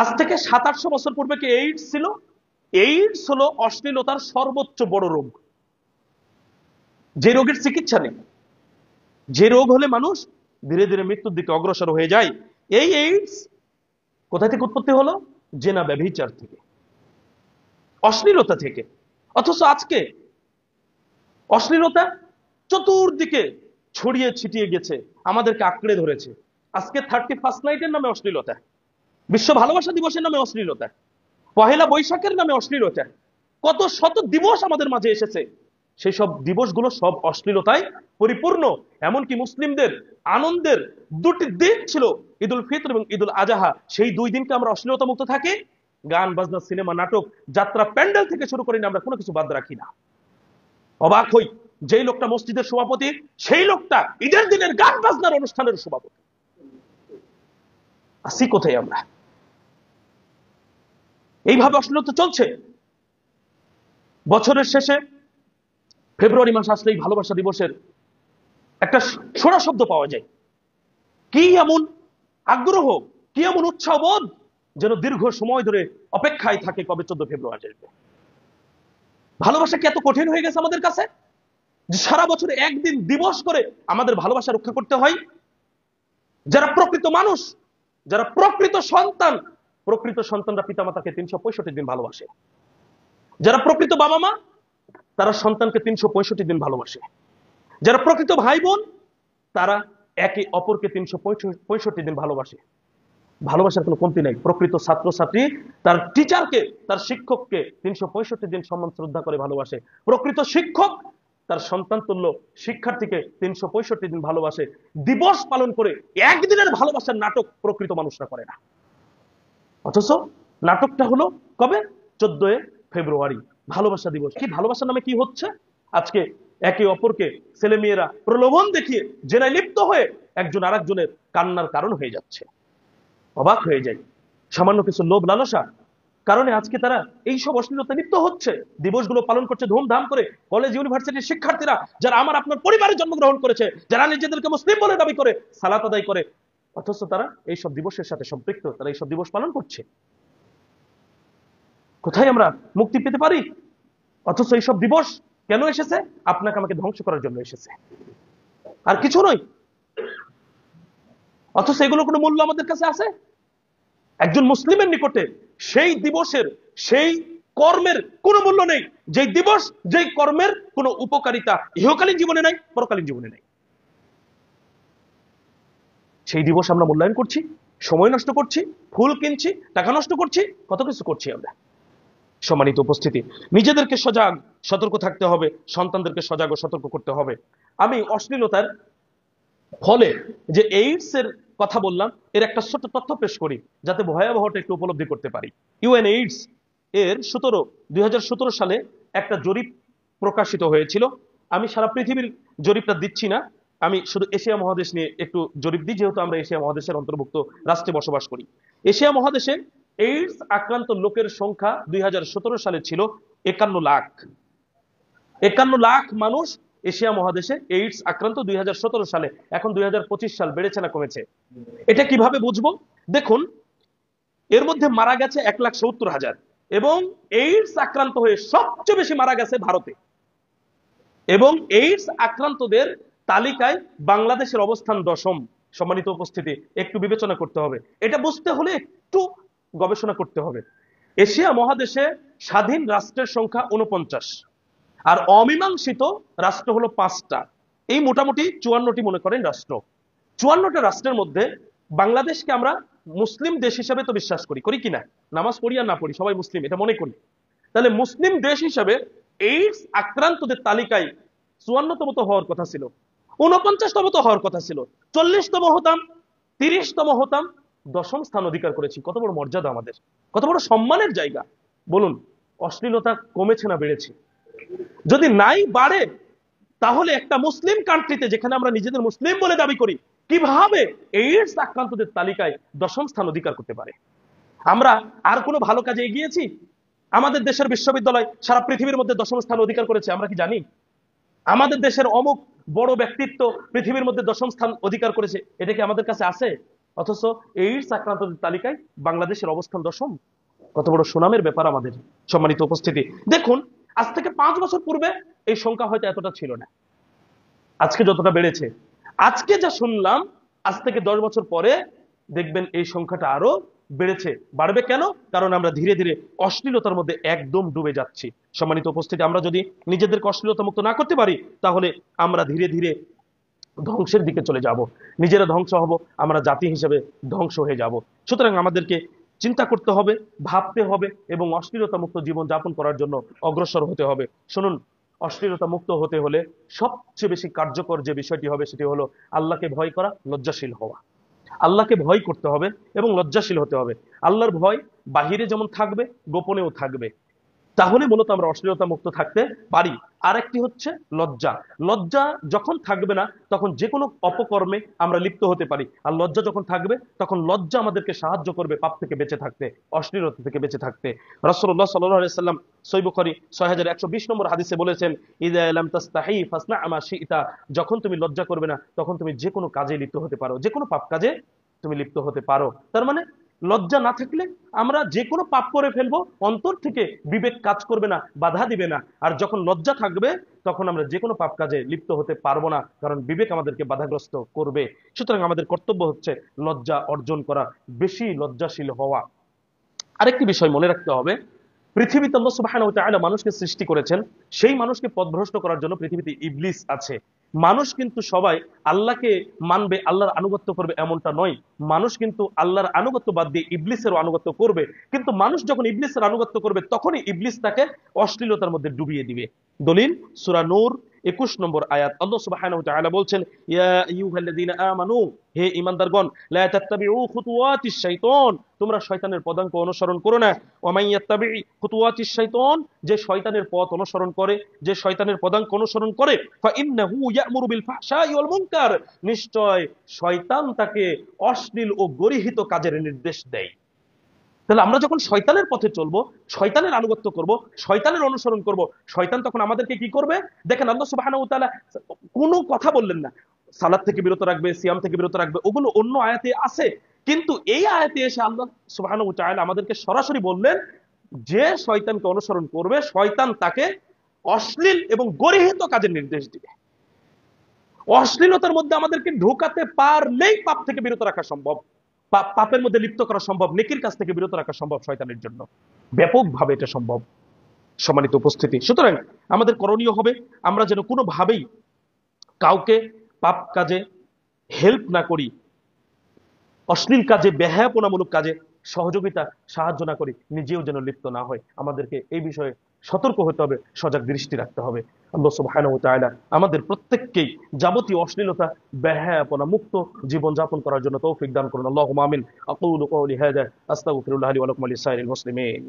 আজ থেকে 700-800 বছর পূর্বে কি এইডস ছিল? এইডস হলো অশ্লীলতার সর্বোচ্চ বড় রোগ, যে রোগের চিকিৎসা নেই, যে রোগ হলে মানুষ ধীরে ধীরে মৃত্যুর দিকে অগ্রসর হয়ে যায়। এই এইডস কোথা থেকে উৎপত্তি হলো? জেনা, ব্যভিচার থেকে, অশ্লীলতা থেকে। অথচ আজকে অশ্লীলতা চতুর্দিকে ছড়িয়ে ছিটিয়ে গেছে, আমাদেরকে আঁকড়ে ধরেছে। আজকে 31st নাইটের নামে অশ্লীলতা, বিশ্ব ভালোবাসা দিবসের নামে অশ্লীলতা, পহেলা বৈশাখের নামে অশ্লীলতা, কত শত দিবস আমাদের মাঝে এসেছে, সেই সব দিবসগুলো সব অশ্লীলতায় পরিপূর্ণ। এমনকি মুসলিমদের আনন্দের দুটি দিন ছিল, ঈদুল ফিতর এবং ঈদুল আজহা, সেই দুই দিনকে আমরা অশ্লীলতা মুক্ত থাকি। গান বাজনা, সিনেমা, নাটক, যাত্রা, প্যান্ডেল থেকে শুরু করে আমরা কোনো কিছু বাদ রাখি না। অবাক হই, যেই লোকটা মসজিদের সভাপতি, সেই লোকটা ঈদের দিনের গান বাজনার অনুষ্ঠানের সভাপতি। আসি কোথায় আমরা? এইভাবে অশ্লীলতা চলছে। বছরের শেষে ফেব্রুয়ারি মাস আসলেই ভালোবাসা দিবসের একটা সোনা শব্দ পাওয়া যায়। কি এমন আগ্রহ, কি এমন উৎসাহ বোধ, যেন দীর্ঘ সময় ধরে অপেক্ষায় থাকে কবে 14 ফেব্রুয়ারি আসবে। ভালোবাসা কি এত কঠিন হয়ে গেছে আমাদের কাছে যে সারা বছরে একদিন দিবস করে আমাদের ভালোবাসা রক্ষা করতে হয়? যারা প্রকৃত মানুষ, যারা প্রকৃত সন্তানরা পিতামাতাকে 365 দিন ভালোবাসে। যারা প্রকৃত বাবা মা, তারা সন্তানকে 365 দিন ভালোবাসে। যারা প্রকৃত ভাই বোন, তারা একে অপরকে 365 দিন ভালোবাসে। ভালোবাসার কোনো কমতি নাই। প্রকৃত ছাত্রছাত্রী তার টিচারকে, তার শিক্ষককে 365 দিন সম্মান শ্রদ্ধা করে ভালোবাসে। প্রকৃত শিক্ষক তার সন্তান তুল্য শিক্ষার্থীকে 365 দিন ভালোবাসে। দিবস পালন করে একদিনের ভালোবাসার নাটক প্রকৃত মানুষরা করে না। অথচ নাটকটা হলো কবে? 14 ফেব্রুয়ারি, ভালোবাসা দিবস। কি ভালোবাসার নামে কি হচ্ছে আজকে? একে অপরকে ছেলেমেয়েরা প্রলোভন দেখিয়ে জেনায় লিপ্ত হয়ে একজন আরেকজনের কান্নার কারণ হয়ে যাচ্ছে। অবাক হয়ে যায়, সামান্য কিছু লোভ লালসা কারণে আজকে তারা এই সব অশ্লীলতা লিপ্ত হচ্ছে। দিবসগুলো পালন করছে ধুমধাম করে কলেজ ইউনিভার্সিটির শিক্ষার্থীরা, যারা আমার আপনার পরিবারে জন্মগ্রহণ করেছে, যারা নিজেদেরকে মুসলিম বলে দাবি করে, সালাত আদায় করে, অথচ তারা এই সব দিবসের সাথে সম্পৃক্ত, তারা এই সব দিবস পালন করছে। কোথায় আমরা মুক্তি পেতে পারি? অথচ এই সব দিবস কেন এসেছে? আপনাকে আমাকে ধ্বংস করার জন্য এসেছে, আর কিছু নয়। অথচ এগুলো কোনো মূল্য আমাদের কাছে আছে? একজন মুসলিমের নিকটে সেই দিবসের, সেই কর্মের কোনো মূল্য নেই, যেই দিবস, যেই কর্মের কোনো উপকারিতা ইহকালীন জীবনে নাই, পরকালীন জীবনে নাই। সেই দিবস আমরা মূল্যায়ন করছি, সময় নষ্ট করছি, ফুল কিনছি, টাকা নষ্ট করছি, কত কিছু করছি আমরা। সম্মানিত উপস্থিতি, নিজেদেরকে সজাগ সতর্ক থাকতে হবে, সন্তানদেরকে সজাগ ও সতর্ক করতে হবে। আমি অশ্লীলতার ফলে যে এইডস এর কথা বললাম, এর একটা ছোট তথ্য পেশ করি যাতে ভয়াবহটা একটু উপলব্ধি করতে পারি। ইউএন এইডস এর 2017 সালে একটা জরিপ প্রকাশিত হয়েছিল। আমি সারা পৃথিবীর জরিপটা দিচ্ছি না, আমি শুধু এশিয়া মহাদেশ নিয়ে একটু জরিপ দিই, যেহেতু আমরা এশিয়া মহাদেশের অন্তর্ভুক্ত রাষ্ট্রে বসবাস করি। এশিয়া মহাদেশে এইডস আক্রান্ত লোকের সংখ্যা 2017 সালে ছিল 51 লাখ। 51 লাখ মানুষ এশিয়া মহাদেশে এইডস আক্রান্ত 2017 সালে। এখন 2025 সাল, বেড়েছে না কমেছে? এটা কিভাবে বুঝবো? দেখুন, এর মধ্যে মারা গেছে 1,70,000, এবং এইডস আক্রান্ত হয়ে সবচেয়ে বেশি মারা গেছে ভারতে, এবং এইডস আক্রান্তদের তালিকায় বাংলাদেশের অবস্থান 10ম। সম্মানিত উপস্থিতি, একটু বিবেচনা করতে হবে, এটা বুঝতে হলে একটু গবেষণা করতে হবে। এশিয়া মহাদেশে স্বাধীন রাষ্ট্রের সংখ্যা 49, আর অমীমাংসিত রাষ্ট্র হলো 5টা। এই মোটামুটি 54টি মনে করেন রাষ্ট্র। 54টা রাষ্ট্রের মধ্যে বাংলাদেশকে আমরা মুসলিম দেশ হিসাবে তো বিশ্বাস করি, করি কিনা? নামাজ পড়ি আর না পড়ি, সবাই মুসলিম এটা মনে করি। তাহলে মুসলিম দেশ হিসাবে এইডস আক্রান্তদের তালিকায় 54তম তো হওয়ার কথা ছিল, 49তম তো হওয়ার কথা ছিল, 40তম হতাম, 30তম হতাম, 10ম স্থান অধিকার করেছি। কত বড় মর্যাদা আমাদের, কত বড় সম্মানের জায়গা। বলুন, অশ্লীলতা কমেছে না বেড়েছে? যদি নাই বাড়ে, তাহলে একটা মুসলিম কান্ট্রিতে, যেখানে আমরা নিজেদের মুসলিম বলে দাবি করি, কিভাবে এইডস আক্রান্তদের তালিকায় 10ম স্থান অধিকার করতে পারে? আমরা আর কোনো ভালো কাজে এগিয়েছি? আমাদের দেশের বিশ্ববিদ্যালয় সারা পৃথিবীর মধ্যে 10ম স্থান অধিকার করেছে, আমরা কি জানি? আমাদের দেশের অমুক বড় ব্যক্তিত্ব পৃথিবীর মধ্যে 10ম স্থান অধিকার করেছে, এটা কি আমাদের কাছে আছে? অথচ এইডস আক্রান্তদের তালিকায় বাংলাদেশের অবস্থান 10ম। কত বড় সুনামের ব্যাপার আমাদের। সম্মানিত উপস্থিতি, দেখুন, আজ থেকে 5 বছর পূর্বে এই সংখ্যা হয়তো এতটা ছিল না, আজকে যতটা বেড়েছে। আজকে যা শুনলাম, আজ থেকে 10 বছর পরে দেখবেন এই সংখ্যাটা আরো বেড়েছে। বাড়বে কেন? কারণ আমরা ধীরে ধীরে অশ্লীলতার মধ্যে একদম ডুবে যাচ্ছি। সম্মানিত উপস্থিতি, আমরা যদি নিজেদেরকে অশ্লীলতা মুক্ত না করতে পারি, তাহলে আমরা ধীরে ধীরে ধ্বংসের দিকে চলে যাব, নিজেরা ধ্বংস হব, আমরা জাতি হিসেবে ধ্বংস হয়ে যাব। সুতরাং আমাদেরকে চিন্তা করতে হবে, ভাবতে হবে, এবং অশ্লীলতা মুক্ত জীবন যাপন করার জন্য অগ্রসর হতে হবে। শুনুন, অশ্লীলতা মুক্ত হতে হলে সবচেয়ে বেশি কার্যকর যে বিষয়টি হবে, সেটি হলো আল্লাহকে ভয় করা, লজ্জাশীল হওয়া। আল্লাহকে ভয় করতে হবে এবং লজ্জাশীল হতে হবে। আল্লাহর ভয় বাহিরে যেমন থাকবে, গোপনেও থাকবে, তাহলে মূলত আমরা অশ্লীলতা মুক্ত থাকতে পারি। আর একটি হচ্ছে লজ্জা। লজ্জা যখন থাকবে না, তখন যে কোনো অপকর্মে আমরা লিপ্ত হতে পারি। আর লজ্জা যখন থাকবে, তখন লজ্জা আমাদেরকে সাহায্য করবে পাপ থেকে বেঁচে থাকতে, অশ্লীলতা থেকে বেঁচে থাকতে। রাসূলুল্লাহ সাল্লাল্লাহু আলাইহি সাল্লাম সহিহ বুখারী 6120 নম্বর হাদিসে বলেছেন, ইযা লাম তাস্তাহি ফাসনা মা শি'তা, যখন তুমি লজ্জা করবে না, তখন তুমি যে কোনো কাজে লিপ্ত হতে পারো, যে কোনো পাপ কাজে তুমি লিপ্ত হতে পারো। তার মানে লজ্জা না থাকলে আমরা যে কোনো পাপ করে ফেলবো, অন্তর থেকে বিবেক কাজ করবে না, বাধা দিবে না। আর যখন লজ্জা থাকবে, তখন আমরা যে কোনো পাপ কাজে লিপ্ত হতে পারবো না, কারণ বিবেক আমাদেরকে বাধাগ্রস্ত করবে। সুতরাং আমাদের কর্তব্য হচ্ছে লজ্জা অর্জন করা, বেশি লজ্জাশীল হওয়া। আরেকটি বিষয় মনে রাখতে হবে, পৃথিবীতে আল্লাহ সুবহানাহু ওয়া তাআলা মানুষকে সৃষ্টি করেছেন, সেই মানুষকে পথভ্রষ্ট করার জন্য পৃথিবীতে ইবলিস আছে। মানুষ কিন্তু সবাই আল্লাহকে মানবে, আল্লাহর আনুগত্য করবে এমনটা নয়। মানুষ কিন্তু আল্লাহর আনুগত্য বাদ দিয়ে ইবলিসেরও আনুগত্য করবে। কিন্তু মানুষ যখন ইবলিসের আনুগত্য করবে, তখনই ইবলিস তাকে অশ্লীলতার মধ্যে ডুবিয়ে দিবে। দলিল সূরা নূর 21 নম্বর আয়াত, আল্লাহ সুবহানাহু ওয়া তাআলা বলছেন, ইয়া আইয়ুহাল্লাযীনা আমানু, হে ঈমানদারগণ, লা তাত্তাবিউ খুতুওয়াতিশ শাইতান, তোমরা শয়তানের পদাঙ্ক অনুসরণ করো না। ওয়া মান ইয়াত্তাবি খুতুওয়াতিশ শাইতান, যে শয়তানের পথ অনুসরণ করে, যে শয়তানের পদাঙ্ক অনুসরণ করে, ফা ইন্নাহু ইয়া'মুরু বিল ফাহশাই ওয়াল মুনকার, নিশ্চয় শয়তান তাকে অশ্লীল ও গরিহিত কাজের নির্দেশ দেয়। তাহলে আমরা যখন শয়তানের পথে চলবো, শয়তানের আনুগত্য করব, শয়তানের অনুসরণ করব, শয়তান তখন আমাদেরকে কি করবে? দেখেন, আল্লাহ সুবহানাহু ওয়া তাআলা কোনো কথা বললেন না, সালাত থেকে বিরত রাখবে, সিয়াম থেকে বিরত রাখবে, ওগুলো অন্য আয়াতে আছে। কিন্তু এই আয়াতে এসে আল্লাহ সুবহানাহু ওয়া তাআলা আমাদেরকে সরাসরি বললেন, যে শয়তানকে অনুসরণ করবে, শয়তান তাকে অশ্লীল এবং গরিহিত কাজের নির্দেশ দিবে। অশ্লীলতার মধ্যে আমাদেরকে ঢোকাতে পারলেই পাপ থেকে বিরত রাখা সম্ভব, পাপের মধ্যে লিপ্ত করা সম্ভব, নেকির কাছ থেকে বিরত রাখা সম্ভব শয়তানের জন্য, ব্যাপকভাবে এটা সম্ভব। সম্মানিত উপস্থিতি, সুতরাং আমাদের করণীয় হবে, আমরা যেন কোনোভাবেই কাউকে পাপ কাজে হেল্প না করি, অশ্লীল কাজে, বেহায়াপনামূলক কাজে সহযোগিতা, সাহায্য না করি, নিজেও যেন লিপ্ত না হয়। আমাদেরকে এই বিষয়ে সতর্ক হতে হবে, সজাগ দৃষ্টি রাখতে হবে। আল্লাহ সুবহানাহু ওয়া তাআলা আমাদের প্রত্যেককেই যাবতীয় অশ্লীলতা, বেহায়াপনা মুক্ত জীবন যাপন করার জন্য তৌফিক দান করুন। আল্লাহুম্মা আমিন। আকুলু কওলি হাযা আস্তাগফিরুল্লাহ লি ওয়া লাকুম ওয়া লিসাইরিল মুসলিমিন।